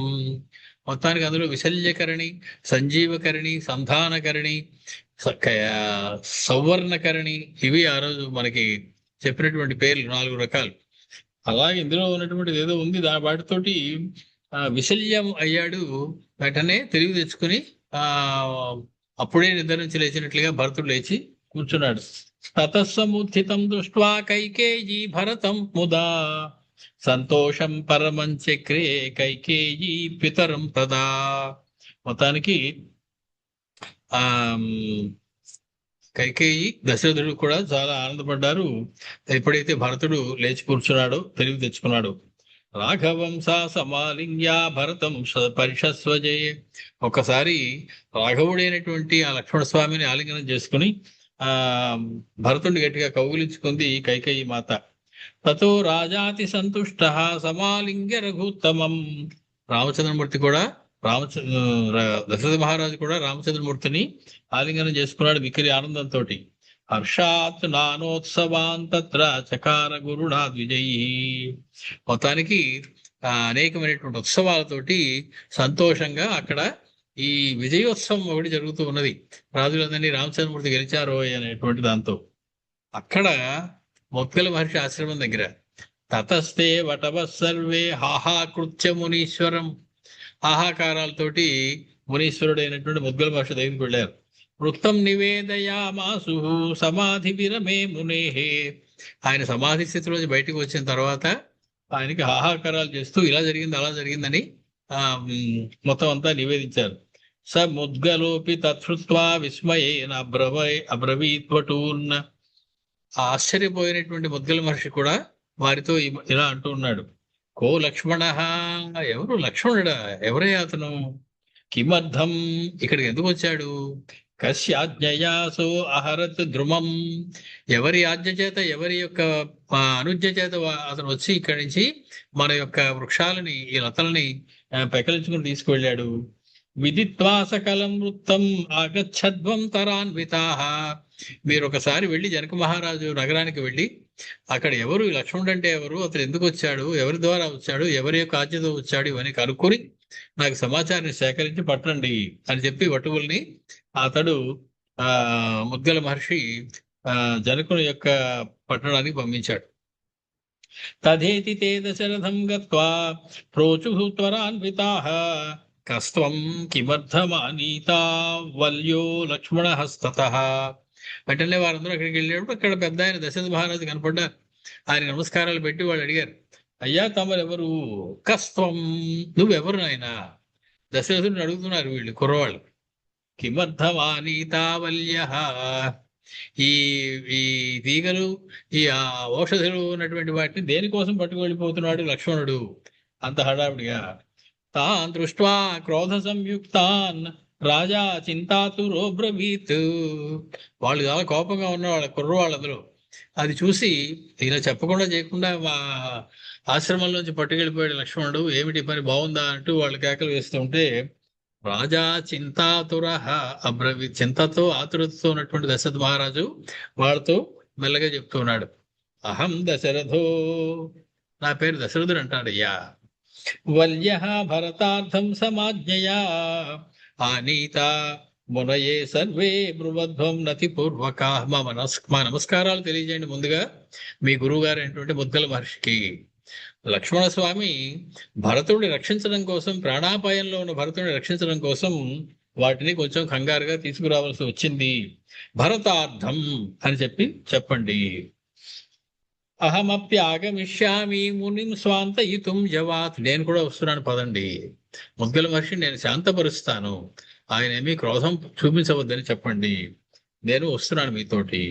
మొత్తానికి అందులో విశల్యకరణి, సంజీవకరణి, సంధానకరణి, సౌవర్ణకరణి, ఇవి ఆ రోజు మనకి చెప్పినటువంటి పేర్లు 4 రకాలు. అలాగే ఇందులో ఉన్నటువంటిది ఏదో ఉంది, వాటితోటి విశల్యం అయ్యాడు. వెంటనే తెలివి తెచ్చుకుని అప్పుడే నిద్ర నుంచి లేచినట్లుగా భరతుడు లేచి కూర్చున్నాడు. తతస్సముత్థితం దృష్ట్వా కైకేయీ భరతం ముదా సంతోషం పరమం చక్రే కైకేయీ పితరం తదా. మొత్తానికి ఆ కైకేయి దశరథుడు కూడా చాలా ఆనందపడ్డారు ఎప్పుడైతే భరతుడు లేచి కూర్చున్నాడో, తెలివి తెచ్చుకున్నాడు. రాఘవం సా సమాలింగ్యా భరతం పరిషస్వజయే. ఒకసారి రాఘవుడైనటువంటి ఆ లక్ష్మణ స్వామిని ఆలింగనం చేసుకుని భరతుడిని గట్టిగా కౌగిలించుకుంది కైకేయి మాత. తతో రాజాతి సంతుష్ట సమాలింగ్య రఘుత్తమం. రామచంద్రమూర్తి కూడా దశరథ మహారాజు కూడా రామచంద్రమూర్తిని ఆలింగనం చేసుకున్నాడు మిక్కిలి ఆనందంతో. హర్షాత్ నానోత్సవాన్ తత్ర చకార గురుడా ద్విజయీ. మొత్తానికి అనేకమైనటువంటి ఉత్సవాలతోటి సంతోషంగా అక్కడ ఈ విజయోత్సవం ఒకటి జరుగుతూ ఉన్నది. రాజులందరినీ రామచంద్రమూర్తి గెలిచారో అనేటువంటి దాంతో అక్కడ మొత్కల మహర్షి ఆశ్రమం దగ్గర తతస్తే వటవ సర్వే హాహాకృత్య మునీశ్వరం. హాహాకారాలతోటి మునీశ్వరుడైనటువంటి ముద్గల మహర్షి దగ్గరికి వెళ్ళారు. వృత్తం నివేదయామాసు సమాధి విరమే మునేహే. ఆయన సమాధి స్థితిలోంచి బయటకు వచ్చిన తర్వాత ఆయనకి హాహాకారాలు చేస్తూ ఇలా జరిగింది అలా జరిగిందని మొత్తం అంతా నివేదించారు. స ముద్గలోపి తత్శ్రుత్వా విస్మయేన అబ్రవీత్వటూన్న. ఆశ్చర్యపోయినటువంటి ముద్గల మహర్షి కూడా వారితో ఇలా అంటూ ఉన్నాడు. కో లక్ష్మణ. ఎవరు లక్ష్మణుడా? ఎవరయ్యా అతను? కిమర్థం? ఇక్కడికి ఎందుకు వచ్చాడు? కస్యాజ్ఞయాసో అహరత్ ద్రుమం. ఎవరి ఆజ్ఞ చేత, ఎవరి యొక్క అనుజ్ఞ చేత అతను వచ్చి ఇక్కడి నుంచి మన యొక్క వృక్షాలని, ఈ లతల్ని పెకలించుకుని తీసుకువెళ్ళాడు. విదిత్వా సకలం వృత్తం ఆగచ్చధ్వం తరాన్వితాః. మీరు ఒకసారి వెళ్ళి జనక మహారాజు నగరానికి వెళ్ళి అక్కడ ఎవరు లక్ష్మణుడు అంటే ఎవరు, అతను ఎందుకు వచ్చాడు, ఎవరి ద్వారా వచ్చాడు, ఎవరి యొక్క ఆజ్ఞతో వచ్చాడు, ఇవన్నీ కనుక్కొని నాకు సమాచారాన్ని సేకరించి పట్టండి అని చెప్పి వటువుల్ని అతడు ముద్గల మహర్షి జనకుని యొక్క పట్టణానికి పంపించాడు. తదేతి తే దశరథం గత్వా ప్రోచుః త్వరాన్వితాః కస్త్వం కిమర్థమానీతా వల్యో లక్ష్మణః. వెంటనే వారందరూ అక్కడికి వెళ్ళేటప్పుడు అక్కడ పెద్ద ఆయన దశరథ మహారాజు కనపడ్డారు. ఆయన నమస్కారాలు పెట్టి వాళ్ళు అడిగారు, అయ్యా తమరెవరు? కస్త్వం, నువ్వెవరు నాయనా? దశరథుడిని అడుగుతున్నారు వీళ్ళు కుర్రవాళ్ళు. కిమర్థమానీతా వల్యః, ఈ ఈ తీగలు, ఈ ఔషధులు ఉన్నటువంటి వాటిని దేనికోసం పట్టుకు వెళ్ళిపోతున్నాడు లక్ష్మణుడు అంత హడావిడిగా? తాన్ దృష్ట్వా క్రోధ సంయుక్తాన్ రాజా చింతాతురోబ్రవీత్. వాళ్ళు చాలా కోపంగా ఉన్న వాళ్ళ కుర్రవాళ్ళందరూ అది చూసి ఇలా చెప్పకుండా చేయకుండా ఆశ్రమంలోంచి పట్టుకెళ్ళిపోయాడు లక్ష్మణుడు. ఏమిటి పని, బాగుందా అంటూ వాళ్ళు కేకలు వేస్తుంటే రాజా చింతాతుర అబ్రవీత్, చింతతో ఆతురతతో ఉన్నటువంటి దశరథ మహారాజు వాళ్ళతో మెల్లగా చెప్తూ ఉన్నాడు. అహం దశరథో, నా పేరు దశరథుడు అంటాడయ్యా. వల్య భరతార్థం సమాజ్ఞయా ఆనీత మునయే సర్వే బ్రువధ్వం నతి పూర్వక. మా నమస్కారాలు తెలియజేయండి ముందుగా మీ గురువు గారు అయినటువంటి ముద్గల మహర్షికి. లక్ష్మణ స్వామి భరతుడిని రక్షించడం కోసం, ప్రాణాపాయంలో ఉన్న భరతుడిని రక్షించడం కోసం వాటిని కొంచెం కంగారుగా తీసుకురావాల్సి వచ్చింది. భరతార్థం అని చెప్పండి. అహమప్యాగమిష్యామి మునిం స్వాంతయితుం యవాత్. నేను కూడా వస్తున్నాను పదండి. ముద్గల మహర్షిని నేను శాంతపరుస్తాను, ఆయన ఏమీ క్రోధం చూపించవద్దని చెప్పండి, నేను వస్తున్నాను మీతోటి.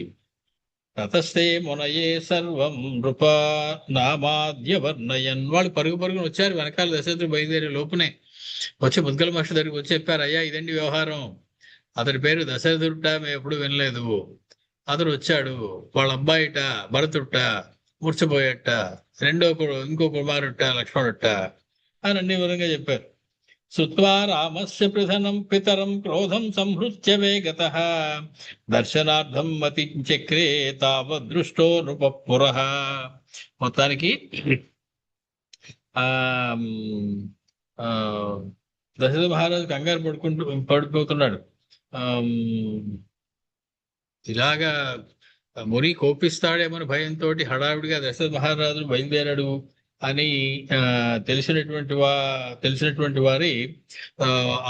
తతస్తే మునయే సర్వం నృప నామాద్య వర్ణయన్. వాళ్ళు పరుగు పరుగున వచ్చారు, వెనకాల దశరథుడు బయలుదేరే లోపునే వచ్చి ముద్గల మహర్షి దగ్గరికి వచ్చి చెప్పారు, అయ్యా ఇదండి వ్యవహారం, అతడి పేరు దశరథుడుట, మేము ఎప్పుడు వినలేదు. అతడు వచ్చాడు, వాళ్ళ అబ్బాయిట భరతుడుట మూర్చపోయేట, ఇంకో కుమారుట లక్ష్మణుట అని అన్ని విధంగా చెప్పారు. సుత్వా రామస్య ప్రధనం పితరం క్రోధం సంహృత్య వేగతః దర్శనార్థం మతి చక్రే తావదృష్టో నృపపురః. మొత్తానికి దశరథ మహారాజు కంగారు పడిపోతున్నాడు. ఇలాగా ముని కోపిస్తాడేమని భయంతో హడావిడిగా దశరథ మహారాజు బయలుదేరాడు అని తెలిసినటువంటి వారి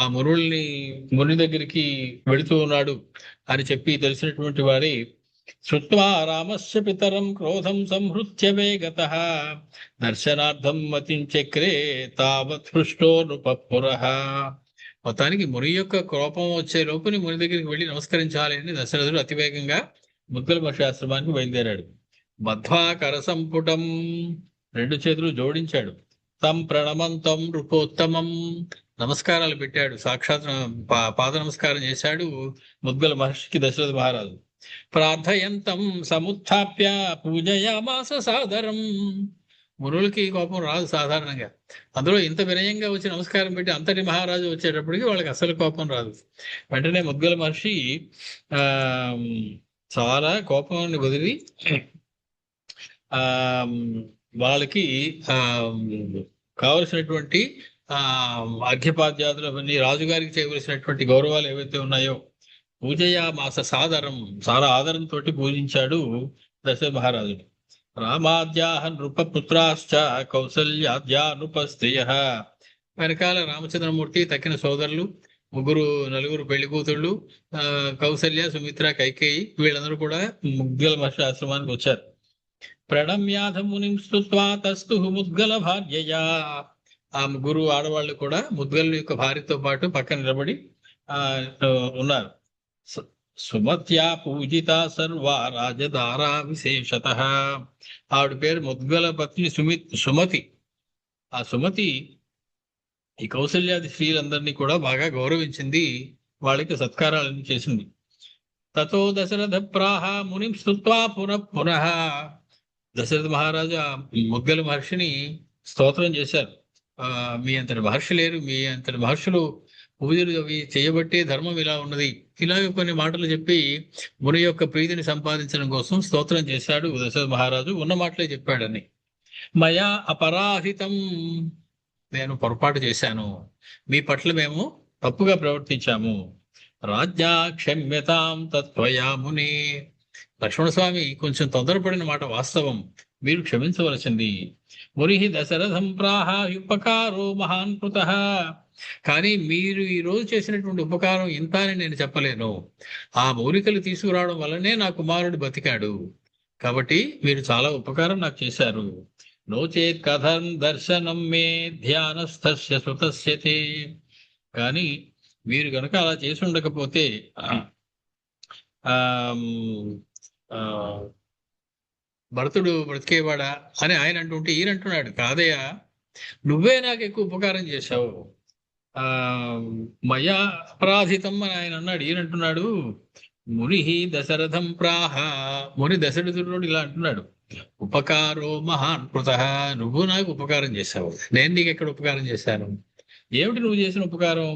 ఆ ముని దగ్గరికి వెళుతూ ఉన్నాడు అని చెప్పి తెలిసినటువంటి వారి శ్రుత్వా రామస్య పితరం క్రోధం సంహృత్య వేగతః దర్శనార్థం మతించక్రే తావత్ హృష్టో నృపపురః. మొత్తానికి ముని యొక్క కోపం వచ్చే లోపుని ముని దగ్గరికి వెళ్ళి నమస్కరించాలి అని దశరథుడు అతివేగంగా ముద్గల మహర్షి ఆశ్రమానికి బయలుదేరాడు. మధ్వా కరసంపుటం, రెండు చేతులు జోడించాడు. తం ప్రణమంతం నృపోత్తమం, నమస్కారాలు పెట్టాడు, సాక్షాత్ పాద నమస్కారం చేశాడు ముద్గల మహర్షికి దశరథ మహారాజు. ప్రార్థయంతం సముత్థాప్య పూజయామాస సాదరం. మునులకి కోపం రాదు సాధారణంగా, అందులో ఇంత వినయంగా వచ్చి నమస్కారం పెట్టి అంతటి మహారాజు వచ్చేటప్పటికి వాళ్ళకి అసలు కోపం రాదు. వెంటనే ముద్గల మహర్షి చాలా కోపాన్ని వదిలి వాళ్ళకి కావలసినటువంటి అర్ఘ్యపాద్యాదులు అవన్నీ రాజుగారికి చేయవలసినటువంటి గౌరవాలు ఏవైతే ఉన్నాయో పూజయామాస సాదరం, చాలా ఆదరంతో పూజించాడు దశరథ మహారాజుడు. రామాద్యాహ నృపపుత్రాశ్చ కౌసల్యాద్యా నృపస్త్రియః. వెనకాల రామచంద్రమూర్తి తక్కిన సోదరులు నలుగురు పెళ్లి కూతుళ్ళు, కౌసల్య, సుమిత్ర, కైకేయి, వీళ్ళందరూ కూడా ముద్గల మహర్షి ఆశ్రమానికి వచ్చారు. ప్రణమ్యాధ మునిం స్తుత్వా తస్తు ముద్గల భార్యయా. ఆ ముగ్గురు ఆడవాళ్ళు కూడా ముద్గల యొక్క భార్యతో పాటు పక్కన నిలబడి ఉన్నారు. సుమత్యా పూజిత సర్వా రాజధారా విశేషతః. ఆవిడ పేరు ముద్గల పత్ని సుమతి. ఆ సుమతి ఈ కౌసల్యాది స్త్రీలందరినీ కూడా బాగా గౌరవించింది, వాళ్ళకి సత్కారాలను చేసింది. తతో దశరథ ప్రాహ మునిం స్తుత్వా పునః. దశరథ మహారాజు ఆ ముద్గల మహర్షిని స్తోత్రం చేశారు. మీ అంతటి మహర్షి లేరు, మీ అంతటి మహర్షులు పూజలు అవి చేయబట్టే ధర్మం ఇలా ఉన్నది, ఇలాగే కొన్ని మాటలు చెప్పి ముని యొక్క ప్రీతిని సంపాదించడం కోసం స్తోత్రం చేశాడు దశరథ మహారాజు. ఉన్న మాటలే చెప్పాడని. మయా అపరాహితం, నేను పొరపాటు చేశాను, మీ పట్ల మేము తప్పుగా ప్రవర్తించాము. రాజ్యా క్షమ్యతాం తత్వయా మునే. లక్ష్మణస్వామి కొంచెం తొందరపడిన మాట వాస్తవం, మీరు క్షమించవలసింది. మునిహి దశరథం ప్రాహ ఉపకారో మహాన్ కృతః. కానీ మీరు ఈ రోజు చేసినటువంటి ఉపకారం ఇంత అని నేను చెప్పలేను. ఆ మూలికలు తీసుకురావడం వల్లనే నా కుమారుడు బతికాడు, కాబట్టి మీరు చాలా ఉపకారం నాకు చేశారు. నోచేత్ కథం దర్శనం మే ధ్యానస్థస్య సుతస్యతే. కానీ మీరు కనుక అలా చేసి ఉండకపోతే ఆ ఆ, భరతుడు బ్రతికేవాడా అని ఆయన అంటుంటే ఈయన అంటున్నాడు, కాదయ్యా, నువ్వే నాకు ఎక్కువ ఉపకారం చేశావు. ఆ మయా అపరాధితం అని ఆయన అన్నాడు. ఈయన అంటున్నాడు, ముని దశరథం ప్రాహ, ముని దశరథుడు ఇలా అంటున్నాడు, ఉపకారో మహాన్ కృత, నువ్వు నాకు ఉపకారం చేశావు, నేను నీకు ఎక్కడ ఉపకారం చేశాను? ఏమిటి నువ్వు చేసిన ఉపకారం?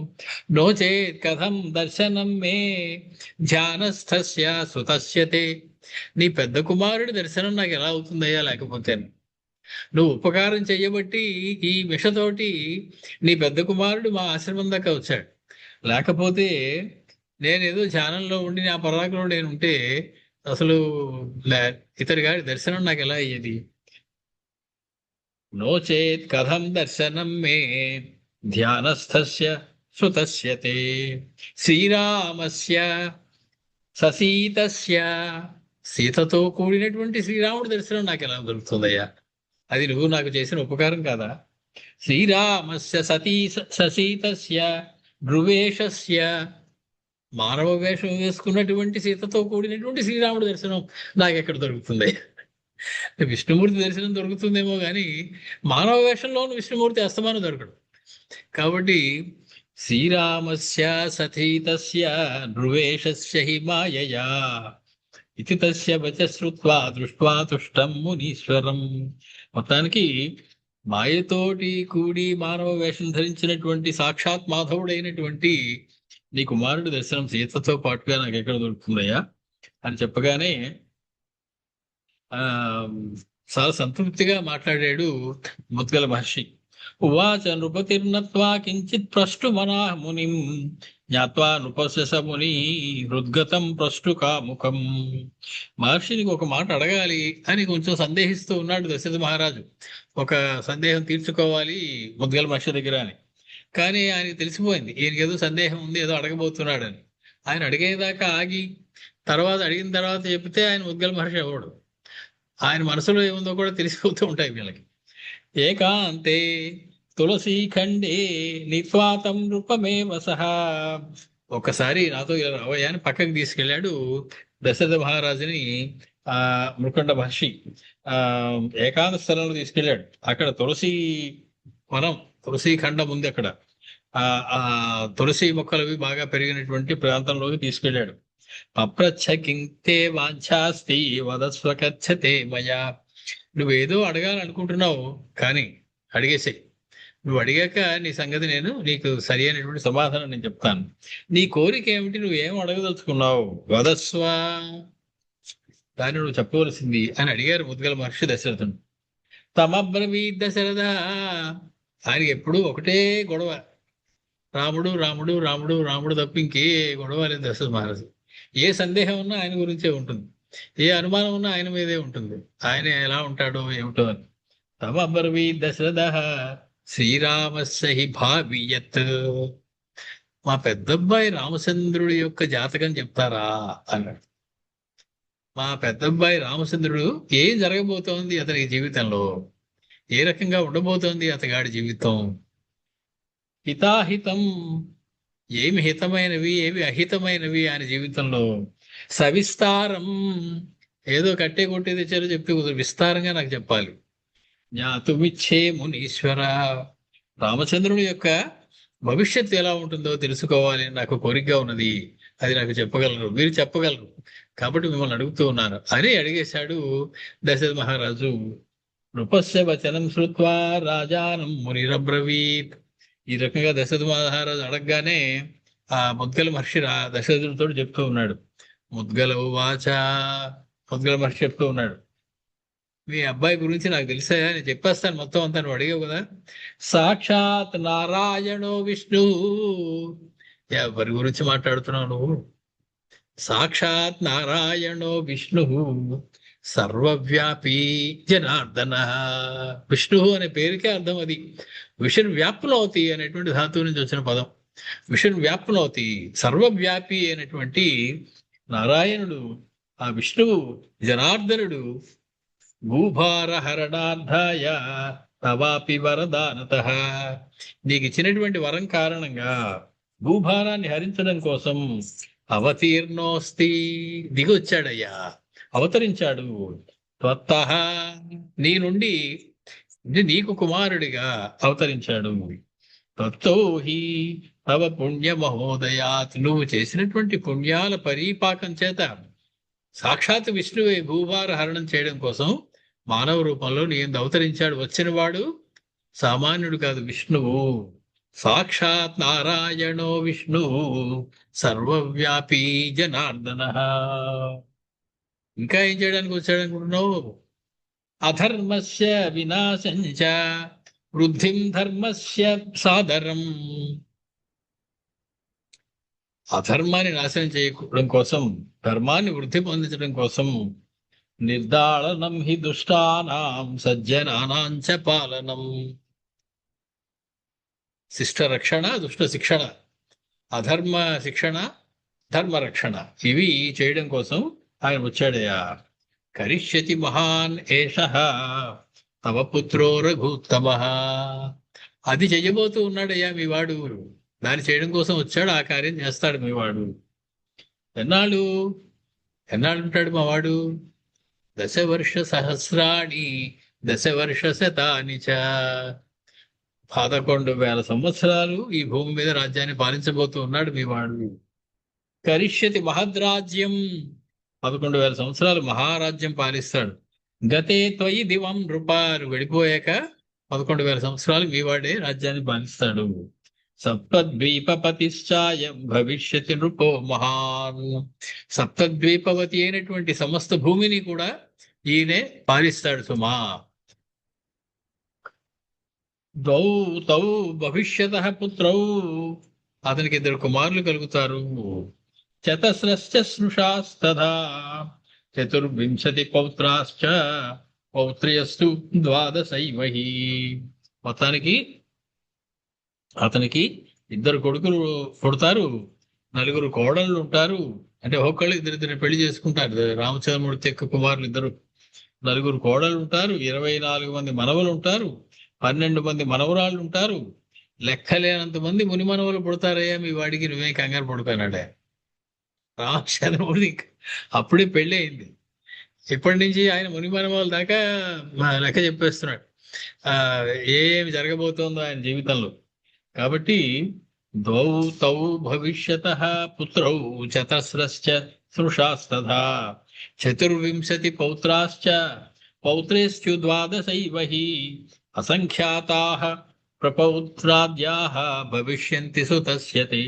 నో చేత్ కథం దర్శనం మే ధ్యానస్థస్య సుతస్యతే, నీ పెద్ద కుమారుడి దర్శనం నాకు ఎలా అవుతుందయ్యా లేకపోతే? నువ్వు ఉపకారం చెయ్యబట్టి ఈ మిషతోటి నీ పెద్ద కుమారుడు మా ఆశ్రమం దాకా వచ్చాడు. లేకపోతే నేనేదో ధ్యానంలో ఉండి నా పరాకులో నేను ఉంటే అసలు ఇతడి గారి దర్శనం నాకు ఎలా అయ్యేది? నో చేత్ కథం దర్శనం మే ధ్యానస్థస్య సుతస్యతే, శ్రీరామస్య ససీతస్య, సీతతో కూడినటువంటి శ్రీరాముడి దర్శనం నాకు ఎలా దొరుకుతుందయ్యా? అది నువ్వు నాకు చేసిన ఉపకారం కాదా? శ్రీరామస్య ససీతస్య ధ్రువేషస్య, మానవ వేషం వేసుకున్నటువంటి సీతతో కూడినటువంటి శ్రీరాముడి దర్శనం నాకు ఎక్కడ దొరుకుతుంది? విష్ణుమూర్తి దర్శనం దొరుకుతుందేమో కానీ మానవ వేషంలోని విష్ణుమూర్తి అస్తమానం దొరకడు. కాబట్టి శ్రీరామస్య సతీతస్య ధ్రువేషస్య హి మాయయా ఇతి తస్య వచ శ్రుత్వా దృష్ట్వా తుష్టం మునీశ్వరం. మొత్తానికి మాయతోటి కూడి మానవ వేషం ధరించినటువంటి సాక్షాత్ మాధవుడైనటువంటి నీ కుమారుడి దర్శనం సీతతో పాటుగా నాకు ఎక్కడ దొరుకుతుందయ్యా అని చెప్పగానే ఆ చాలా సంతృప్తిగా మాట్లాడాడు ముద్గల మహర్షి. ఉవాచ నృపతిర్నత్వా కించిత్ ప్రష్టు మనా మునిం జ్ఞాత్వా నృపస్య ముని హృద్గతం ప్రష్టు కాముఖం. మహర్షినికి ఒక మాట అడగాలి అని కొంచెం సందేహిస్తూ ఉన్నాడు దశరథ మహారాజు. ఒక సందేహం తీర్చుకోవాలి ముద్గల మహర్షి దగ్గర అని. కానీ ఆయనకి తెలిసిపోయింది ఈయనకి ఏదో సందేహం ఉంది, ఏదో అడగబోతున్నాడని. ఆయన అడిగేదాకా ఆగి అడిగిన తర్వాత చెప్తే ఆయన ముద్గల మహర్షి అవ్వడు. ఆయన మనసులో ఏముందో కూడా తెలిసిపోతూ ఉంటాయి వీళ్ళకి. ఏకాంతే తులసీ ఖండే నిత్వాతం రూపమేవ సహా, ఒకసారి నాతో ఇలా రావయ్యా అని పక్కకి తీసుకెళ్ళాడు దశరథ మహారాజుని ఆ మృకండ మహర్షి. ఏకాంత స్థలంలో తీసుకెళ్ళాడు. అక్కడ తులసి వనం, తులసి ఖండం ఉంది అక్కడ. ఆ తులసి మొక్కలవి బాగా పెరిగినటువంటి ప్రాంతంలోకి తీసుకెళ్ళాడు. పప్రచ్ఛ కింతే వాంఛాస్తి వదస్వకచ్చతే మయా, నువ్వేదో అడగాలనుకుంటున్నావు కానీ అడిగేసాయి. నువ్వు అడిగాక నీ సంగతి నేను నీకు సరి అయినటువంటి సమాధానం నేను చెప్తాను. నీ కోరిక ఏమిటి? నువ్వేం అడగదలుచుకున్నావు? వదస్వా, దాన్ని నువ్వు చెప్పవలసింది అని అడిగారు ముద్గల మహర్షి దశరథుడు. తమబ్రవీ దశరథ, ఆయనకి ఎప్పుడూ ఒకటే గొడవ, రాముడు రాముడు రాముడు రాముడు తప్ప ఇంకే గొడవ లేదు దశరథ మహారాజు. ఏ సందేహం ఉన్నా ఆయన గురించే ఉంటుంది, ఏ అనుమానం ఉన్నా ఆయన మీదే ఉంటుంది, ఆయన ఎలా ఉంటాడో ఏమిటో అని. తమబ్రవీ దశరథ శ్రీరామస్య హి భావియత్, మా పెద్దబ్బాయి రామచంద్రుడి యొక్క జాతకం చెప్తారా అన్నాడు. మా పెద్దబ్బాయి రామచంద్రుడు ఏం జరగబోతోంది అతని జీవితంలో, ఏ రకంగా ఉండబోతోంది అతగాడి జీవితం, హితాహితం, ఏమి హితమైనవి ఏవి అహితమైనవి ఆయన జీవితంలో, సవిస్తారం, ఏదో కట్టే కొట్టే తెచ్చారో చెప్పి విస్తారంగా నాకు చెప్పాలి. జ్ఞాతుమిచ్చే మునీశ్వర, రామచంద్రుని యొక్క భవిష్యత్తు ఎలా ఉంటుందో తెలుసుకోవాలి నాకు కోరికగా ఉన్నది, అది నాకు చెప్పగలరు, మీరు చెప్పగలరు, కాబట్టి మిమ్మల్ని అడుగుతూ ఉన్నాను అని అడిగేశాడు దశరథ మహారాజు. నృపస్య వచనం శ్రుత్వా రాజానం మునిరబ్రవీత్. ఈ రకంగా దశరథ మహారాజు అడగగానే ఆ ముద్గల మహర్షి దశరథుడితో చెప్తూ ఉన్నాడు. ముద్గల ఉవాచ, ముద్గల మహర్షి చెప్తూ ఉన్నాడు, మీ అబ్బాయి గురించి నాకు తెలుసా, నేను చెప్పేస్తాను మొత్తం అంతా, నువ్వు అడిగావు కదా. సాక్షాత్ నారాయణో విష్ణు, ఎవరి గురించి మాట్లాడుతున్నావు నువ్వు? సాక్షాత్ నారాయణో విష్ణు సర్వవ్యాపీ జనార్దన. విష్ణు అనే పేరుకే అర్థం అది. విష్ణు వ్యాప్నోతి అనేటువంటి ధాతువు నుంచి వచ్చిన పదం. విష్ణు వ్యాప్నోతి, సర్వవ్యాపి అనేటువంటి నారాయణుడు, ఆ విష్ణువు జనార్దనుడు, భూభారహరణార్థాయ తవాపి వరదానత, నీకు ఇచ్చినటువంటి వరం కారణంగా భూభారాన్ని హరించడం కోసం అవతీర్ణోస్తి, దిగొచ్చాడయ్యా, అవతరించాడు. త్వత్తః, నీ నుండి, అంటే నీకు కుమారుడిగా అవతరించాడు. తత్తో హి తవ పుణ్య మహోదయాత్, నువ్వు చేసినటువంటి పుణ్యాల పరీపాకం చేత సాక్షాత్ విష్ణువే భూభార హరణం చేయడం కోసం మానవ రూపంలో నీ యందు అవతరించాడు. వచ్చినవాడు సామాన్యుడు కాదు, విష్ణువు. సాక్షాత్ నారాయణో విష్ణువు సర్వవ్యాపీ జనార్దన. ఇంకా ఏం చేయడానికి వచ్చాడనుకుంటున్నావు? అధర్మస్య వినాశంచ వృద్ధిం ధర్మస్య సాదరం. అధర్మాన్ని నాశనం చేయడం కోసం, ధర్మాన్ని వృద్ధి పొందించడం కోసం, నిర్దాళనం హి దుష్టానాం సజ్జనానాం చ పాలనం. శిష్ట రక్షణ, దుష్ట శిక్షణ, అధర్మ శిక్షణ, ధర్మ రక్షణ, ఇవి చేయడం కోసం ఆయన వచ్చాడయ్యా. కరిష్యతి మహాన్ ఏషః తవ పుత్రో రఘుత్తమః. అది చెయ్యబోతూ ఉన్నాడయ్యా మీ వాడు. దాన్ని చేయడం కోసం వచ్చాడు, ఆ కార్యం చేస్తాడు మీ వాడు. ఎన్నాళ్ళు ఉంటాడు మా వాడు? 10 వర్ష సహస్రాణి 10 వర్ష శతాని చ. 11,000 సంవత్సరాలు ఈ భూమి మీద రాజ్యాన్ని పాలించబోతూ ఉన్నాడు మీ వాడు. కరిష్యతి మహద్రాజ్యం, 11,000 సంవత్సరాలు మహారాజ్యం పాలిస్తాడు. గతే త్వయి దివం నృపారు, వెళ్ళిపోయాక 11,000 సంవత్సరాలు మీ వాడే రాజ్యాన్ని పాలిస్తాడు. సప్తద్వీపపతిశ్చాయం భవిష్యతి నృపో మహాన్. సప్తద్వీపవతి అయినటువంటి సమస్త భూమిని కూడా ఈయనే పాలిస్తాడు సుమా. ద్వౌ తౌ భవిష్యతః పుత్రౌ, అతనికి 2 కుమారులు కలుగుతారు. చతస్రశ్చ స్నుషాస్తథా 24 పౌత్రాశ్చ పౌత్ర్యస్తు 12 మొత్తానికి అతనికి 2 కొడుకులు పుడతారు, 4 కోడళ్ళు ఉంటారు. అంటే ఒక్కళ్ళు 2 పెళ్లి చేసుకుంటారు. రామచంద్రమూర్తి యొక్క కుమారులు 2, 4 కోడళ్ళు ఉంటారు, 24 మంది మనవలు ఉంటారు, 12 మంది మనవరాళ్ళు ఉంటారు. లెక్కలేనంత మంది ముని మనవలు పుడతారయ్యా మీ వాడికి, నువ్వే కంగారు పడిపోయినాడే. రామచంద్రమూర్తి అప్పుడే పెళ్లి అయింది. ఇప్పటి నుంచి ఆయన ముని మనవల దాకా లెక్క చెప్పేస్తున్నాడు ఏమి జరగబోతోందో ఆయన జీవితంలో. కాబట్టి ద్వౌ తౌ భవిష్యతః పుత్రౌ చతస్రశ్చ స్నుషాస్తథా 24 పౌత్రాశ్చ పౌత్రేశ్చు 12 అసంఖ్యాతాః ప్రపౌత్రాద్యాః భవిష్యంతి సుతస్యతే.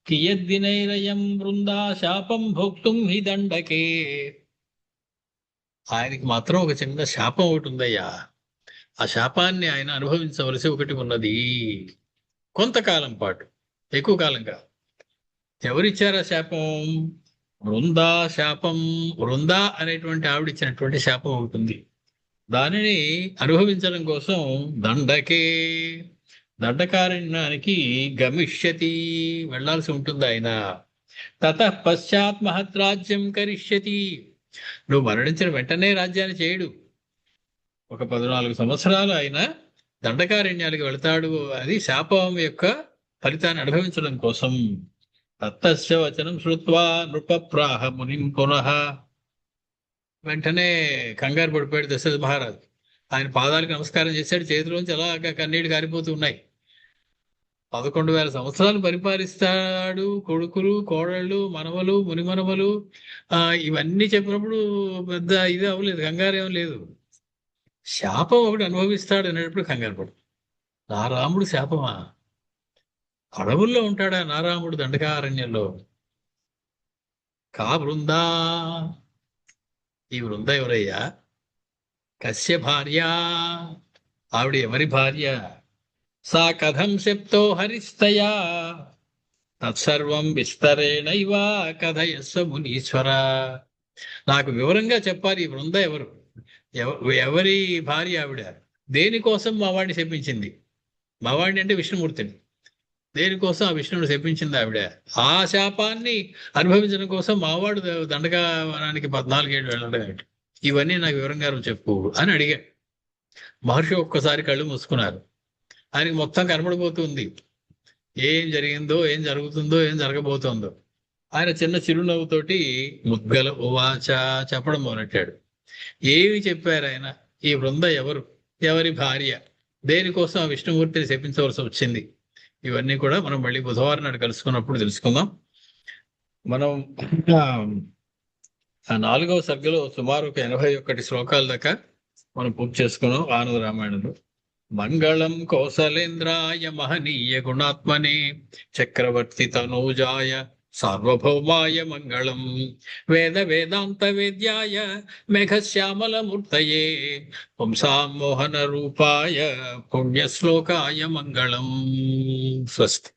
కియద్దినైరయం వృందా శాపం భోక్తుం హి దండకే. ఆయనకి మాత్రం ఒక చిన్న శాపం ఒకటి ఉందయ్యా. ఆ శాపాన్ని ఆయన అనుభవించవలసి ఒకటి ఉన్నది, కొంతకాలం పాటు, ఎక్కువ కాలంగా. ఎవరిచ్చారు ఆ శాపం? వృందా శాపం. వృందా అనేటువంటి ఆవిడిచ్చినటువంటి శాపం అవుతుంది. దానిని అనుభవించడం కోసం దండకే, దండకారణ్యానికి గమిష్యతి, వెళ్లాల్సి ఉంటుంది ఆయన. తతః పశ్చాత్ మహద్రాజ్యం కరిష్యతి. నువ్వు మరణించిన వెంటనే రాజ్యాన్ని చేయడు. ఒక 14 సంవత్సరాలు ఆయన దండకారణ్యానికి వెళతాడు. అది శాపం యొక్క ఫలితాన్ని అనుభవించడం కోసం. తత్తస్య వచనం శ్రుత్వా నృపప్రాహ మునిం పునః. వెంటనే కంగారు పడిపోయాడు దశరథ మహారాజు. ఆయన పాదాలకు నమస్కారం చేశాడు, చేతిలోంచి అలాగా కన్నీళ్లు కారిపోతూ ఉన్నాయి. 11,000 సంవత్సరాలు పరిపాలిస్తాడు. కొడుకులు, కోడళ్ళు, మనవలు, ముని మనవలు, ఇవన్నీ చెప్పినప్పుడు పెద్ద ఇది అవ్వలేదు, కంగారు ఏం లేదు. శాపం ఒకటి అనుభవిస్తాడు అనేటప్పుడు కంగారు పడు. నా రాముడు శాపమా? అడవుల్లో ఉంటాడా నా రాముడు దండకారణ్యంలో? కా బృందా, ఈ బృంద ఎవరయ్యా? కస్య భార్య, ఆవిడ ఎవరి భార్య? సా కథం శప్తో హరిస్తయా తత్సర్వం విస్తరేణైవ కథయస్వ మునీశ్వర. నాకు వివరంగా చెప్పాలి, ఈ బృంద ఎవరు, ఎవరి భార్య ఆవిడ, దేనికోసం మా వాడిని శపించింది? మా వాడిని అంటే విష్ణుమూర్తిని. దేనికోసం ఆ విష్ణువుని శపించింది ఆవిడ? ఆ శాపాన్ని అనుభవించడం కోసం మావాడు దండకావనానికి 14 ఏళ్ళు వెళ్ళడం ఏమిటి? ఇవన్నీ నాకు వివరంగా చెప్పు అని అడిగాడు. మహర్షి ఒక్కసారి కళ్ళు మూసుకున్నారు. ఆయనకి మొత్తం కనబడిపోతుంది ఏం జరిగిందో, ఏం జరుగుతుందో, ఏం జరగబోతోందో. ఆయన చిన్న చిరునవ్వుతోటి ముద్గల ఉవాచ చెప్పడం మొదలెట్టాడు. ఏమి చెప్పారు ఆయన? ఈ బృంద ఎవరు, ఎవరి భార్య, దేనికోసం ఆ విష్ణుమూర్తిని శపించవలసి వచ్చింది? ఇవన్నీ కూడా మనం మళ్ళీ బుధవారం నాడు కలుసుకున్నప్పుడు తెలుసుకుందాం. మనం ఆ 4వ సర్గలో సుమారు ఒక 81 శ్లోకాల దాకా మనం పూర్తి చేసుకున్నాం ఆనంద రామాయణంలో. మంగళం కౌసలేంద్రాయ మహనీయ గుణాత్మనే చక్రవర్తి తనూజాయ సార్వభౌమాయ మంగళం. వేద వేదాంత వేద్యాయ మేఘశ్యామల మూర్తయే పుంసామోహన రూపాయ పుణ్యశ్లోకాయ మంగళం. స్వస్తి.